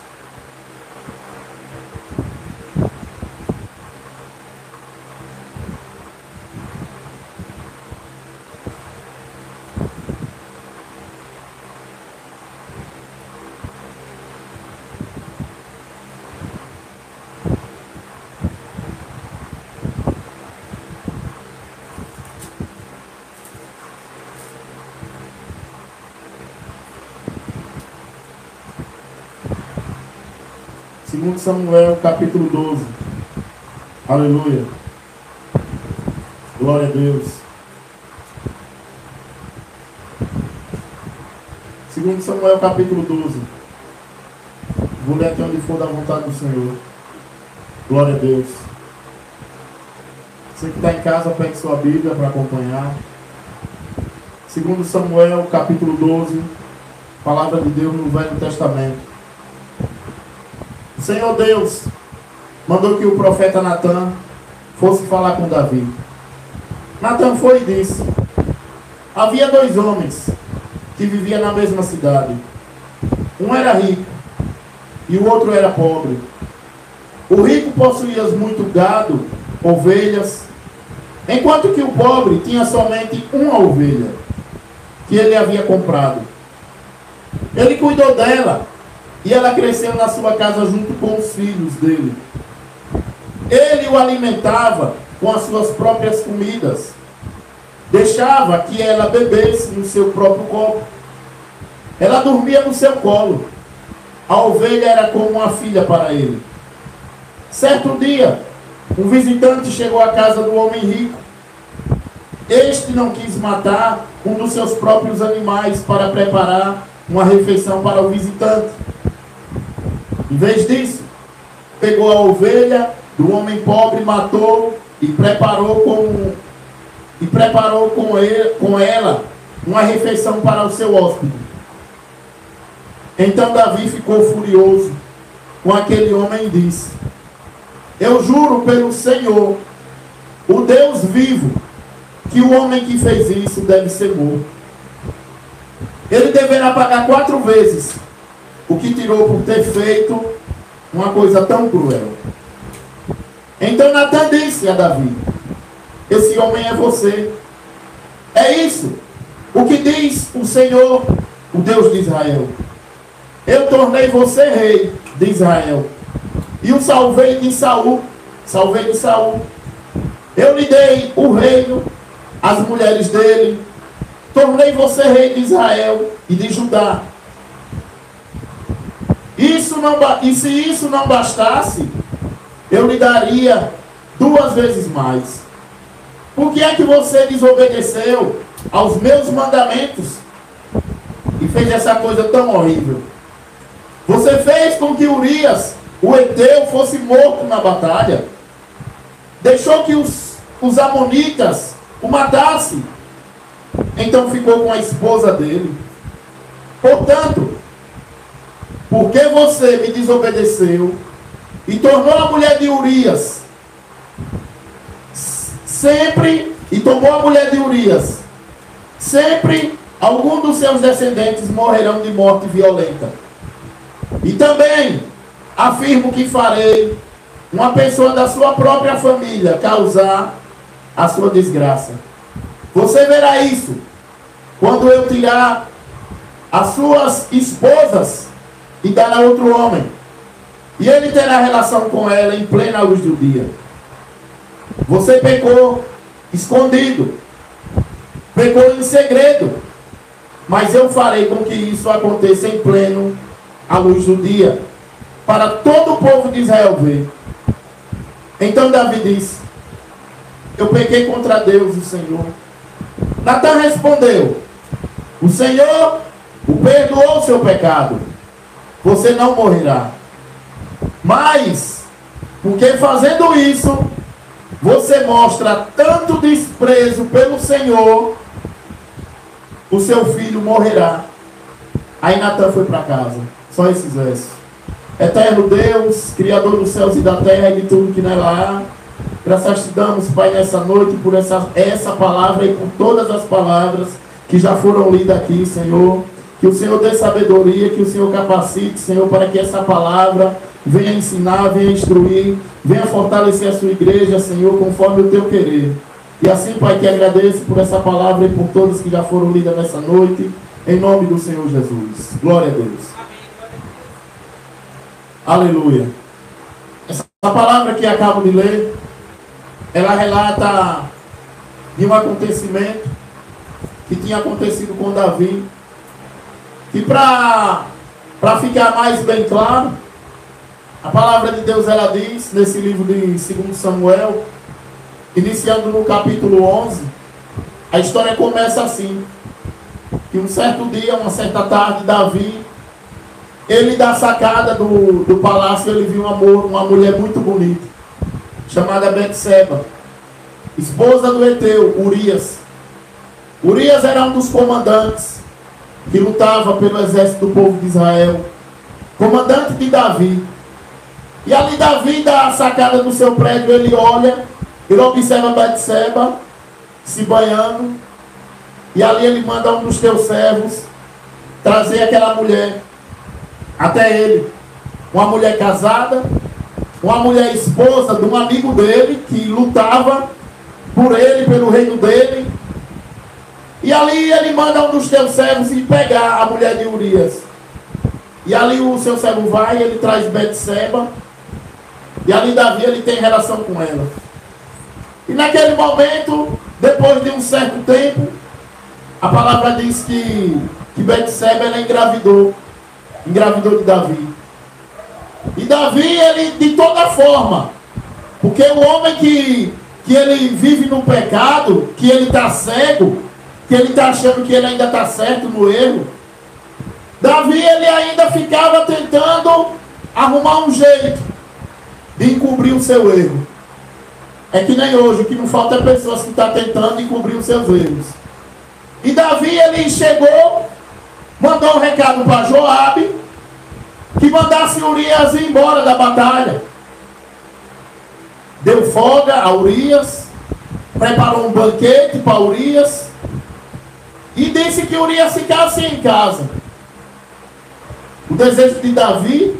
Segundo Samuel, capítulo 12. Aleluia. Glória a Deus. Segundo Samuel, capítulo 12. Vou ler até onde for da vontade do Senhor. Glória a Deus. Você que está em casa, pegue sua Bíblia para acompanhar. Segundo Samuel, capítulo 12. Palavra de Deus no Velho Testamento. O Senhor Deus mandou que o profeta Natã fosse falar com Davi. Natã foi e disse: havia 2 homens que viviam na mesma cidade. Um era rico e o outro era pobre. O rico possuía muito gado, ovelhas, enquanto que o pobre tinha somente uma ovelha que ele havia comprado. Ele cuidou dela e ela cresceu na sua casa junto com os filhos dele. Ele o alimentava com as suas próprias comidas. Deixava que ela bebesse no seu próprio copo. Ela dormia no seu colo. A ovelha era como uma filha para ele. Certo dia, um visitante chegou à casa do homem rico. Este não quis matar um dos seus próprios animais para preparar uma refeição para o visitante. Em vez disso, pegou a ovelha do homem pobre, matou e preparou com ela uma refeição para o seu hóspede. Então Davi ficou furioso com aquele homem e disse: eu juro pelo Senhor, o Deus vivo, que o homem que fez isso deve ser morto. Ele deverá pagar 4 vezes o que tirou por ter feito uma coisa tão cruel. Então Natã disse a Davi: esse homem é você. É isso o que diz o Senhor, o Deus de Israel: eu tornei você rei de Israel. E o salvei de Saul. Eu lhe dei o reino, as mulheres dele. Tornei você rei de Israel e de Judá. E se isso não bastasse, eu lhe daria 2 vezes mais. Por que é que você desobedeceu aos meus mandamentos e fez essa coisa tão horrível? Você fez com que Urias, o heteu, fosse morto na batalha. Deixou que os amonitas o matassem. Então ficou com a esposa dele. Portanto, porque você me desobedeceu e tomou a mulher de Urias, sempre algum dos seus descendentes morrerão de morte violenta. E também afirmo que farei uma pessoa da sua própria família causar a sua desgraça. Você verá isso quando eu tirar as suas esposas e dar a outro homem, e ele terá relação com ela em plena luz do dia. Você pecou escondido, pecou em segredo, mas eu farei com que isso aconteça em pleno à luz do dia, para todo o povo de Israel ver. Então Davi disse: eu pequei contra Deus, o Senhor. Natan respondeu: o Senhor o perdoou o seu pecado, você não morrerá. Mas, porque fazendo isso, você mostra tanto desprezo pelo Senhor, o seu filho morrerá. Aí Natan foi para casa. Só esses versos. Eterno Deus, Criador dos céus e da terra e de tudo que nela há, graças te damos, Pai, nessa noite por essa palavra e por todas as palavras que já foram lidas aqui, Senhor. Que o Senhor dê sabedoria, que o Senhor capacite, Senhor, para que essa palavra venha ensinar, venha instruir, venha fortalecer a sua igreja, Senhor, conforme o teu querer. E assim, Pai, que agradeço por essa palavra e por todas que já foram lidas nessa noite, em nome do Senhor Jesus. Glória a Deus. Aleluia. Essa palavra que acabo de ler, ela relata de um acontecimento que tinha acontecido com Davi. E para ficar mais bem claro, a palavra de Deus, ela diz, nesse livro de 2 Samuel, iniciando no capítulo 11, a história começa assim: que um certo dia, uma certa tarde, Davi, ele da sacada do palácio, ele viu uma mulher muito bonita, chamada Betseba, esposa do heteu, Urias. Urias era um dos comandantes que lutava pelo exército do povo de Israel, comandante de Davi. E ali Davi, da sacada do seu prédio, ele olha, ele observa Betseba se banhando, e ali ele manda um dos teus servos trazer aquela mulher até ele. Uma mulher casada, uma mulher esposa de um amigo dele, que lutava por ele, pelo reino dele. E ali ele manda um dos teus servos ir pegar a mulher de Urias. E ali o seu servo vai, ele traz Betseba. E ali Davi, ele tem relação com ela. E naquele momento, depois de um certo tempo, a palavra diz que Betseba, ela engravidou de Davi. E Davi, ele de toda forma, porque o homem que ele vive no pecado, que ele está cego, que ele está achando que ele ainda está certo no erro, Davi, ele ainda ficava tentando arrumar um jeito de encobrir o seu erro. É que nem hoje, o que não falta é pessoas que estão tentando encobrir os seus erros. E Davi, ele chegou, mandou um recado para Joabe, que mandasse Urias ir embora da batalha. Deu folga a Urias, preparou um banquete para Urias, e disse que Urias ficasse em casa. O desejo de Davi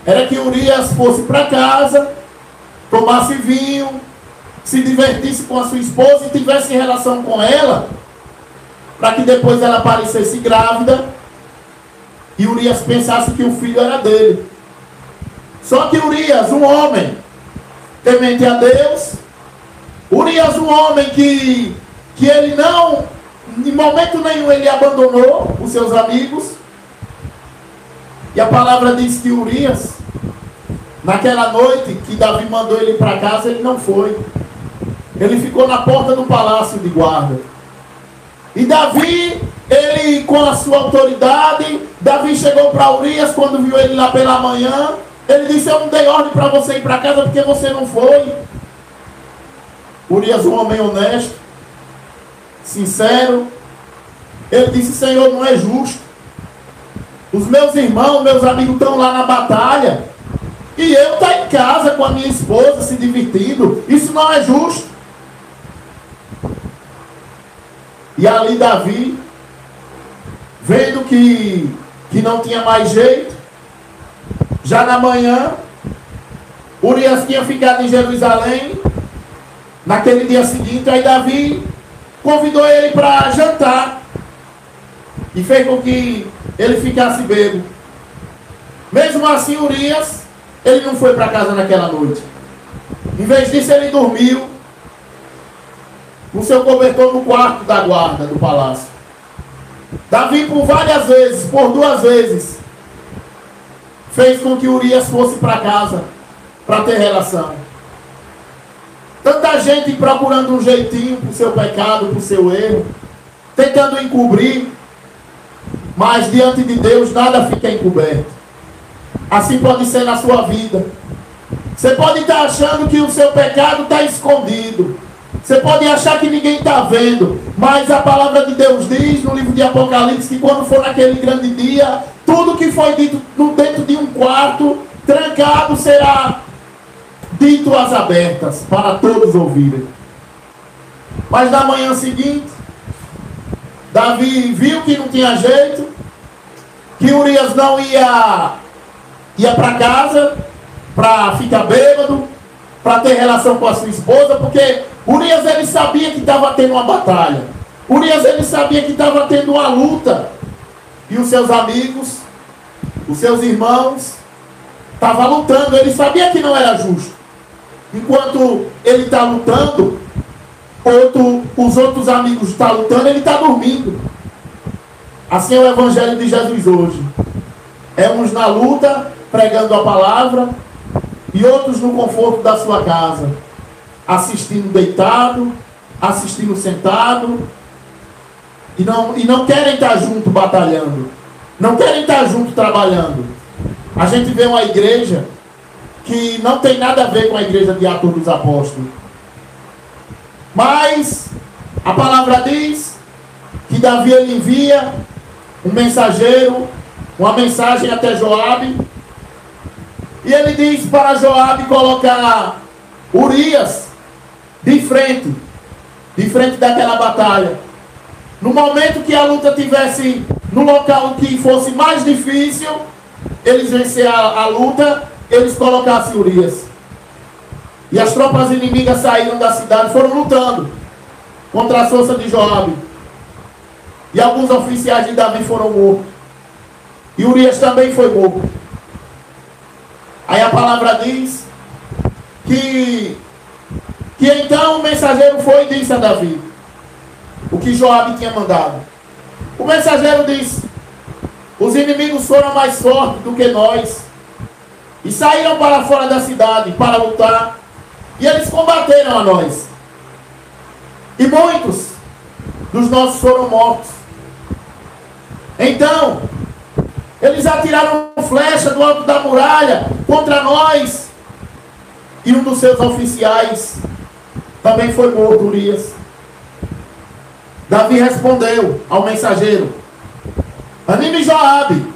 era que Urias fosse para casa, tomasse vinho, se divertisse com a sua esposa e tivesse relação com ela, para que depois ela aparecesse grávida e Urias pensasse que o filho era dele. Só que Urias, um homem temente a Deus, Urias, um homem que ele não, em momento nenhum, ele abandonou os seus amigos. E a palavra diz que Urias, naquela noite que Davi mandou ele para casa, ele não foi. Ele ficou na porta do palácio de guarda. E Davi, ele com a sua autoridade, Davi chegou para Urias quando viu ele lá pela manhã. Ele disse: eu não dei ordem para você ir para casa porque você não foi. Urias, um homem honesto, sincero, ele disse: Senhor, não é justo. Os meus irmãos, meus amigos estão lá na batalha e eu estou em casa com a minha esposa se divertindo. Isso não é justo. E ali Davi, vendo que não tinha mais jeito, já na manhã, Urias tinha ficado em Jerusalém. Naquele dia seguinte, aí Davi convidou ele para jantar e fez com que ele ficasse bêbado. Mesmo assim, Urias, ele não foi para casa naquela noite. Em vez disso, ele dormiu com seu cobertor no quarto da guarda do palácio. Davi, por várias vezes, por 2 vezes, fez com que Urias fosse para casa para ter relação. Tanta gente procurando um jeitinho para o seu pecado, para o seu erro, tentando encobrir, mas diante de Deus nada fica encoberto. Assim pode ser na sua vida. Você pode estar achando que o seu pecado está escondido. Você pode achar que ninguém está vendo, mas a palavra de Deus diz no livro de Apocalipse que quando for naquele grande dia, tudo que foi dito dentro de um quarto, trancado, será dito às abertas, para todos ouvirem. Mas na manhã seguinte, Davi viu que não tinha jeito, que Urias não ia para casa, para ficar bêbado, para ter relação com a sua esposa, porque Urias, ele sabia que estava tendo uma batalha. Urias, ele sabia que estava tendo uma luta. E os seus amigos, os seus irmãos, estavam lutando. Ele sabia que não era justo. Enquanto ele está lutando, os outros amigos estão lutando, ele está dormindo. Assim é o Evangelho de Jesus hoje. É uns na luta, pregando a palavra, e outros no conforto da sua casa, assistindo deitado, assistindo sentado, e não querem estar junto batalhando, não querem estar junto trabalhando. A gente vê uma igreja que não tem nada a ver com a igreja de Atos dos Apóstolos, mas a palavra diz que Davi, ele envia um mensageiro, uma mensagem até Joabe, e ele diz para Joabe colocar Urias de frente daquela batalha. No momento que a luta tivesse no local que fosse mais difícil, eles vencer a luta, eles colocassem Urias. E as tropas inimigas saíram da cidade, foram lutando contra as forças de Joabe. E alguns oficiais de Davi foram mortos. E Urias também foi morto. Aí a palavra diz que então o mensageiro foi e disse a Davi o que Joabe tinha mandado. O mensageiro disse: os inimigos foram mais fortes do que nós e saíram para fora da cidade para lutar, e eles combateram a nós, e muitos dos nossos foram mortos. Então eles atiraram flecha do alto da muralha contra nós, e um dos seus oficiais também foi morto, Urias. Davi respondeu ao mensageiro: anime Joabe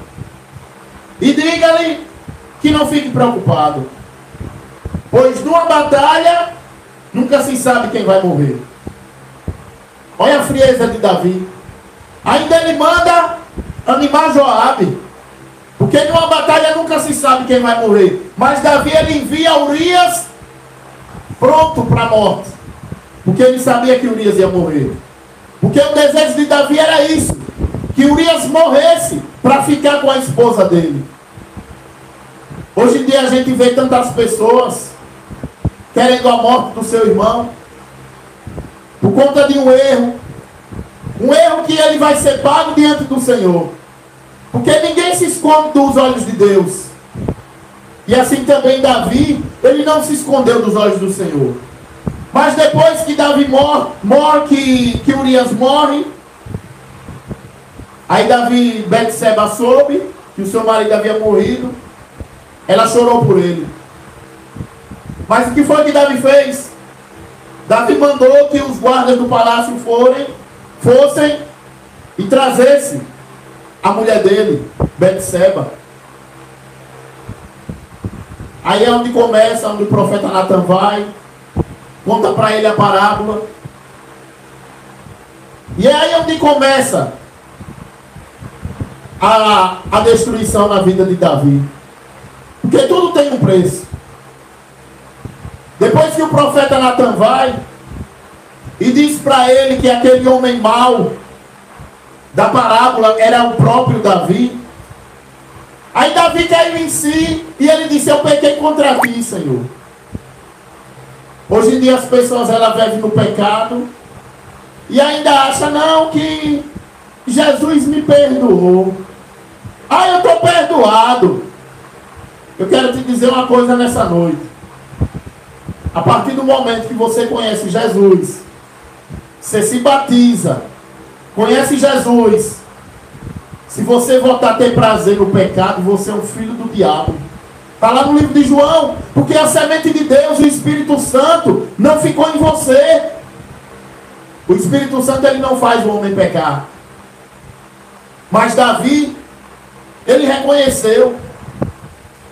e diga-lhe que não fique preocupado, pois numa batalha nunca se sabe quem vai morrer. Olha a frieza de Davi. Ainda ele manda animar Joabe, porque numa batalha nunca se sabe quem vai morrer. Mas Davi, ele envia Urias pronto para a morte, porque ele sabia que Urias ia morrer. Porque o desejo de Davi era isso, que Urias morresse para ficar com a esposa dele. Hoje em dia a gente vê tantas pessoas querendo a morte do seu irmão por conta de um erro que ele vai ser pago diante do Senhor, porque ninguém se esconde dos olhos de Deus. E assim também Davi, ele não se escondeu dos olhos do Senhor. Mas depois que Davi que Urias morre, aí Betseba soube que o seu marido havia morrido, ela chorou por ele. Mas o que foi que Davi fez? Davi mandou que os guardas do palácio fossem e trazessem a mulher dele, Betseba. Aí é onde começa, onde o profeta Natan vai, conta para ele a parábola. E é aí onde começa a destruição na vida de Davi. Porque tudo tem um preço. Depois que o profeta Natan vai e diz para ele que aquele homem mau da parábola era o próprio Davi, aí Davi caiu em si e ele disse: eu pequei contra ti, Senhor. Hoje em dia as pessoas elas vivem no pecado e ainda acham, não, que Jesus me perdoou. Ah, eu estou perdoado. Eu quero te dizer uma coisa nessa noite. A partir do momento que você conhece Jesus, você se batiza, conhece Jesus, se você voltar a ter prazer no pecado, você é um filho do diabo. Está lá no livro de João, porque a semente de Deus, o Espírito Santo, não ficou em você. O Espírito Santo, ele não faz o homem pecar. Mas Davi, ele reconheceu.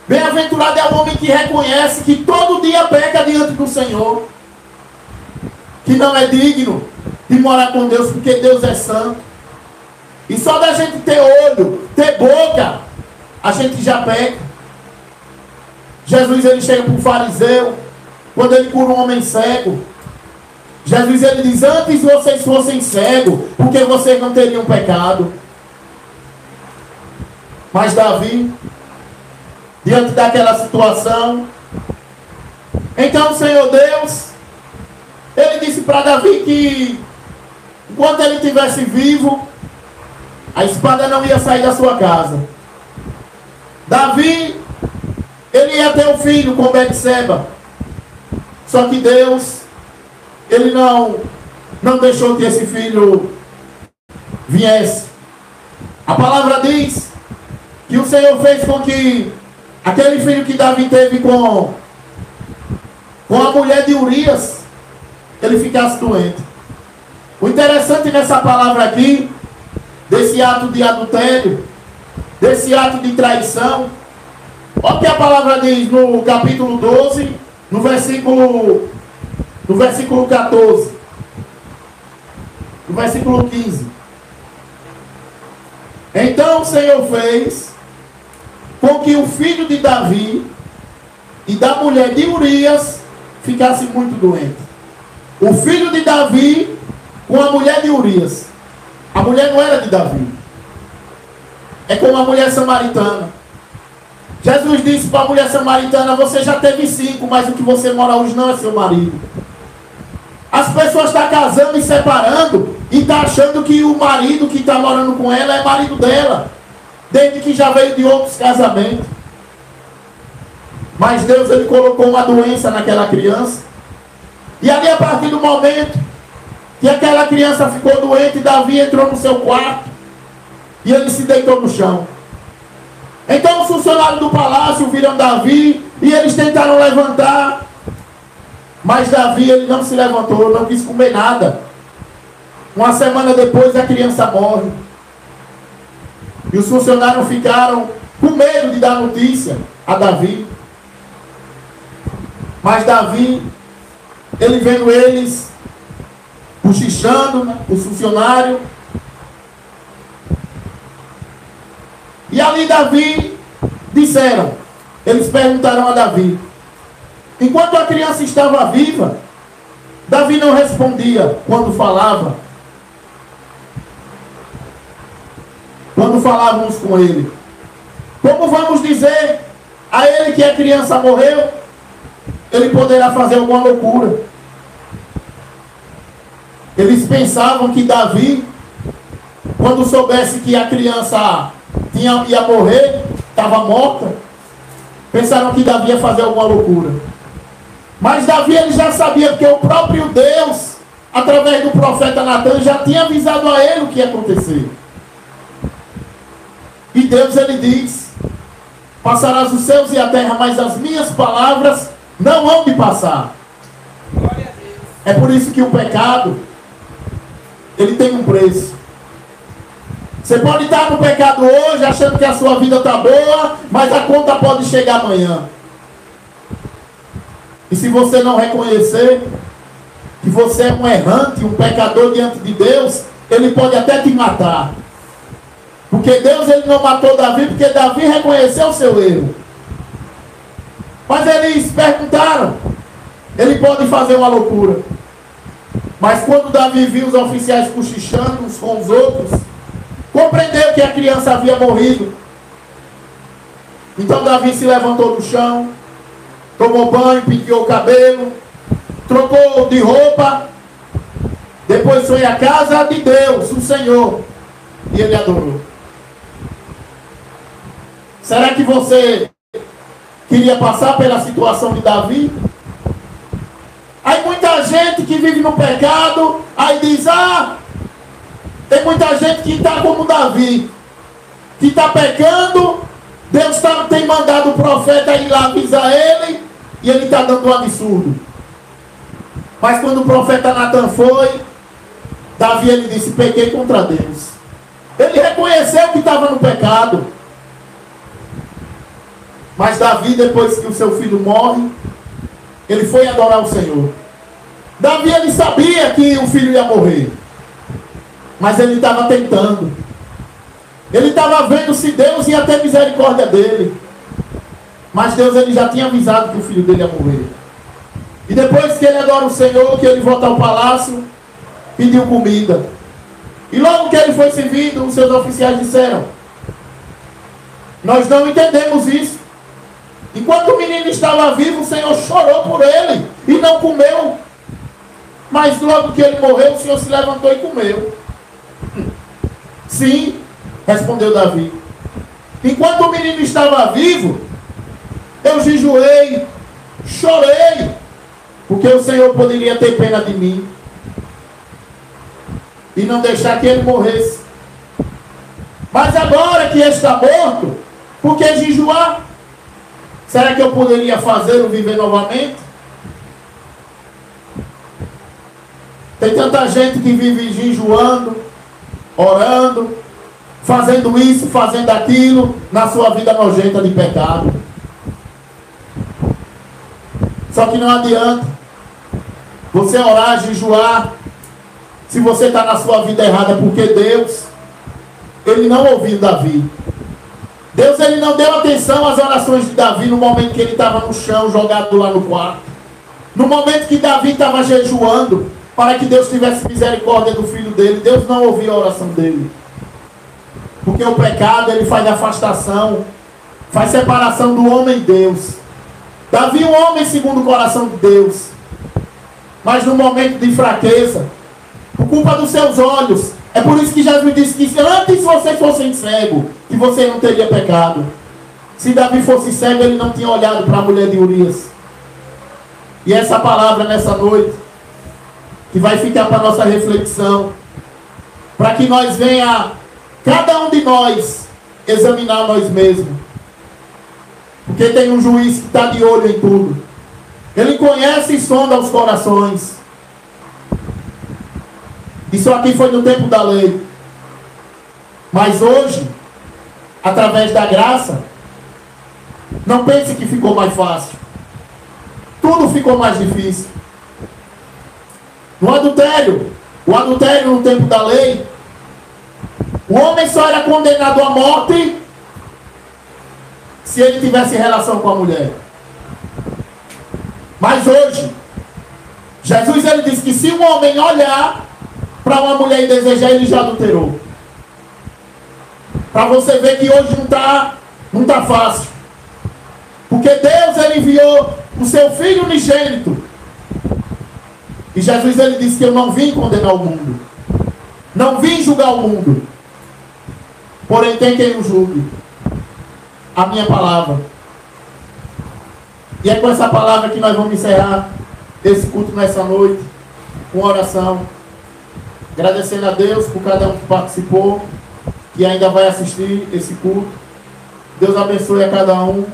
Bem-aventurado é o homem que reconhece que todo dia peca diante do Senhor, que não é digno de morar com Deus, porque Deus é santo. E só da gente ter olho, ter boca, a gente já peca. Jesus, ele chega para o fariseu, quando ele cura um homem cego. Jesus, ele diz: antes vocês fossem cegos, porque vocês não teriam pecado. Mas Davi, diante daquela situação, então o Senhor Deus, ele disse para Davi que enquanto ele estivesse vivo, a espada não ia sair da sua casa. Davi, ele ia ter um filho com Betseba. Só que Deus, ele não deixou que esse filho viesse. A palavra diz que o Senhor fez com que aquele filho que Davi teve com a mulher de Urias, ele ficasse doente. O interessante nessa palavra aqui, desse ato de adultério, desse ato de traição, olha o que a palavra diz no capítulo 12, no versículo 14, no versículo 15. Então o Senhor fez com que o filho de Davi e da mulher de Urias ficasse muito doente. O filho de Davi com a mulher de Urias. A mulher não era de Davi. É como a mulher samaritana. Jesus disse para a mulher samaritana: você já teve 5, mas o que você mora hoje não é seu marido. As pessoas estão casando e separando e estão achando que o marido que está morando com ela é marido dela, desde que já veio de outros casamentos. Mas Deus, ele colocou uma doença naquela criança. E ali, a partir do momento que aquela criança ficou doente, Davi entrou no seu quarto e ele se deitou no chão. Então os funcionários do palácio viram Davi e eles tentaram levantar, mas Davi, ele não se levantou, não quis comer nada. Uma semana depois a criança morre. E os funcionários ficaram com medo de dar notícia a Davi. Mas Davi, ele vendo eles cochichando, né, os funcionários. E ali Davi, disseram, eles perguntaram a Davi, enquanto a criança estava viva, Davi não respondia quando falava. Quando falávamos com ele. Como vamos dizer A ele que a criança morreu, ele poderá fazer alguma loucura. Eles pensavam que Davi, quando soubesse que a criança ia morrer, estava morta, pensaram que Davi ia fazer alguma loucura. Mas Davi ele já sabia, porque o próprio Deus, através do profeta Natan, já tinha avisado a ele o que ia acontecer. E Deus ele diz: passarás os céus e a terra, mas as minhas palavras não hão de passar. É por isso que o pecado, ele tem um preço. Você pode estar no pecado hoje, achando que a sua vida está boa, mas a conta pode chegar amanhã. E se você não reconhecer que você é um errante, um pecador diante de Deus, ele pode até te matar. Porque Deus ele não matou Davi, porque Davi reconheceu o seu erro. Mas eles perguntaram, ele pode fazer uma loucura. Mas quando Davi viu os oficiais cochichando uns com os outros, compreendeu que a criança havia morrido. Então Davi se levantou do chão, tomou banho, penteou o cabelo, trocou de roupa, depois foi à casa de Deus, o Senhor, e ele adorou. Será que você queria passar pela situação de Davi? Aí muita gente que vive no pecado, aí diz: tem muita gente que está como Davi, que está pecando, Deus tem mandado o profeta ir lá avisar ele, e ele está dando um absurdo. Mas quando o profeta Natan foi, Davi ele disse: pequei contra Deus. Ele reconheceu que estava no pecado. Mas Davi, depois que o seu filho morre, ele foi adorar o Senhor. Davi ele sabia que o filho ia morrer, mas ele estava tentando. Ele estava vendo se Deus ia ter misericórdia dele. Mas Deus ele já tinha avisado que o filho dele ia morrer. E depois que ele adora o Senhor, que ele volta ao palácio, pediu comida. E logo que ele foi servido, os seus oficiais disseram: nós não entendemos isso. Enquanto o menino estava vivo, o Senhor chorou por ele e não comeu. Mas logo que ele morreu, o Senhor se levantou e comeu. Sim, respondeu Davi. Enquanto o menino estava vivo, eu jejuei, chorei, porque o Senhor poderia ter pena de mim e não deixar que ele morresse. Mas agora que está morto, por que jejuar? Será que eu poderia fazer o viver novamente? Tem tanta gente que vive jejuando, orando, fazendo isso, fazendo aquilo, na sua vida nojenta de pecado. Só que não adianta você orar, jejuar, se você está na sua vida errada, porque Deus, ele não ouviu Davi. Deus ele não deu atenção às orações de Davi no momento que ele estava no chão, jogado lá no quarto. No momento que Davi estava jejuando, para que Deus tivesse misericórdia do filho dele, Deus não ouviu a oração dele. Porque o pecado ele faz afastação, faz separação do homem e Deus. Davi um homem segundo o coração de Deus, mas no momento de fraqueza, por culpa dos seus olhos. É por isso que Jesus disse que antes vocês fossem cegos, que você não teria pecado. Se Davi fosse cego, ele não tinha olhado para a mulher de Urias. E essa palavra nessa noite, que vai ficar para a nossa reflexão, para que nós venha, cada um de nós, examinar nós mesmos. Porque tem um juiz que está de olho em tudo. Ele conhece e sonda os corações. Isso aqui foi no tempo da lei. Mas hoje, através da graça, não pense que ficou mais fácil. Tudo ficou mais difícil. No adultério, o adultério no tempo da lei, o homem só era condenado à morte se ele tivesse relação com a mulher. Mas hoje, Jesus ele disse que se um homem olhar para uma mulher e desejar, ele já adulterou. Para você ver que hoje não tá fácil. Porque Deus, ele enviou o seu Filho unigênito. E Jesus, ele disse que eu não vim condenar o mundo. Não vim julgar o mundo. Porém, tem quem o julgue. A minha palavra. E é com essa palavra que nós vamos encerrar esse culto nessa noite. Com oração. Agradecendo a Deus por cada um que participou. Que ainda vai assistir esse culto. Deus abençoe a cada um.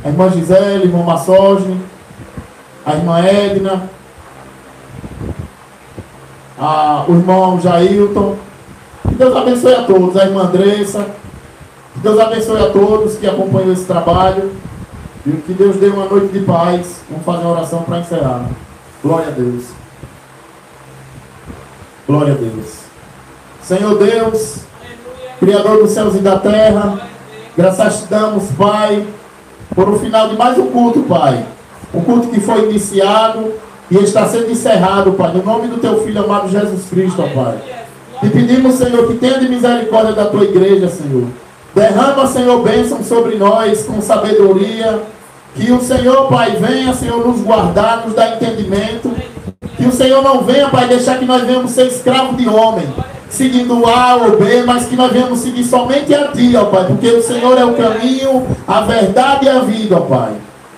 A irmã Gisele, a irmã Massogem, a irmã Edna, o irmão Jailton. Que Deus abençoe a todos, a irmã Andressa. Que Deus abençoe a todos que acompanham esse trabalho. E que Deus dê uma noite de paz. Vamos fazer uma oração para encerrar. Glória a Deus. Glória a Deus. Senhor Deus, Criador dos céus e da terra, graças te damos, Pai, por o final de mais um culto, Pai. Um culto que foi iniciado e está sendo encerrado, Pai, no nome do Teu Filho amado Jesus Cristo, ó Pai. Te pedimos, Senhor, que tenha de misericórdia da Tua igreja, Senhor. Derrama, Senhor, bênção sobre nós com sabedoria. Que o Senhor, Pai, venha, Senhor, nos guardar, nos dar entendimento. Que o Senhor não venha, Pai, deixar que nós venhamos ser escravos de homem, seguindo A ou B, mas que nós venhamos seguir somente a Ti, ó Pai, porque o Senhor é o caminho, a verdade e a vida, ó Pai.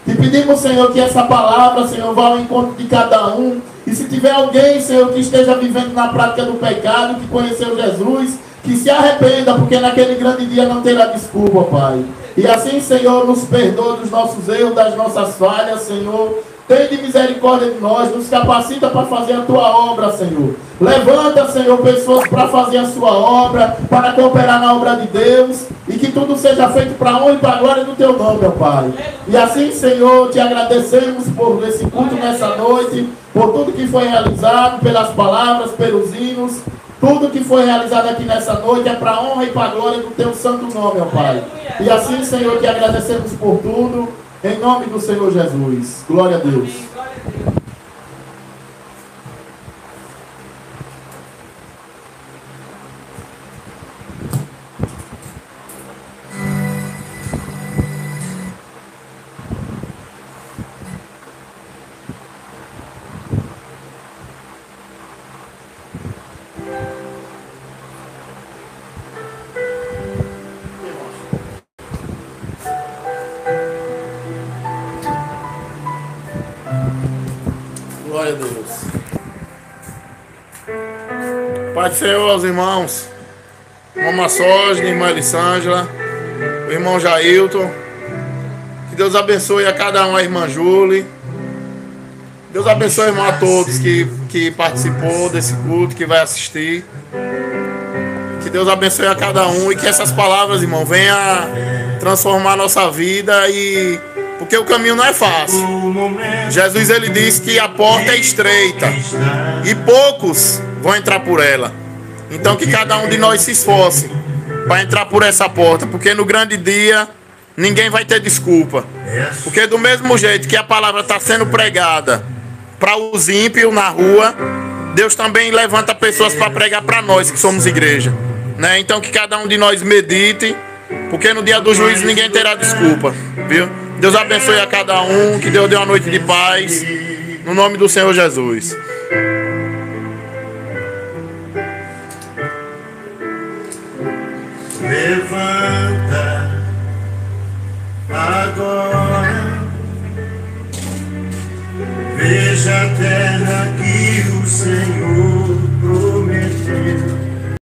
Te pedimos, Senhor, que essa palavra, Senhor, vá ao encontro de cada um. E se tiver alguém, Senhor, que esteja vivendo na prática do pecado, que conheceu Jesus, que se arrependa, porque naquele grande dia não terá desculpa, ó Pai. E assim, Senhor, nos perdoa dos nossos erros, das nossas falhas, Senhor. Tem de misericórdia de nós, nos capacita para fazer a Tua obra, Senhor. Levanta, Senhor, pessoas para fazer a Sua obra, para cooperar na obra de Deus, e que tudo seja feito para a honra e para a glória do Teu nome, meu Pai. E assim, Senhor, te agradecemos por esse culto nessa noite, por tudo que foi realizado, pelas palavras, pelos hinos. Tudo que foi realizado aqui nessa noite é para a honra e para a glória do Teu santo nome, meu Pai. E assim, Senhor, te agradecemos por tudo. Em nome do Senhor Jesus. Glória a Deus. Glória a Deus. Pai do Senhor aos irmãos, irmã Massogem, irmã Elisângela, o irmão Jailton. Que Deus abençoe a cada um, a irmã Júlia. Deus abençoe, irmão, a todos que participou desse culto, que vai assistir. Que Deus abençoe a cada um e que essas palavras, irmão, venham transformar a nossa vida, porque o caminho não é fácil. Jesus, ele disse que a porta é estreita e poucos vão entrar por ela. Então que cada um de nós se esforce para entrar por essa porta, porque no grande dia ninguém vai ter desculpa. Porque do mesmo jeito que a palavra está sendo pregada para os ímpios na rua, Deus também levanta pessoas para pregar para nós que somos igreja, né? Então que cada um de nós medite, porque no dia do juízo ninguém terá desculpa, viu? Deus abençoe a cada um, que Deus dê uma noite de paz, no nome do Senhor Jesus. Levanta agora, veja a terra que o Senhor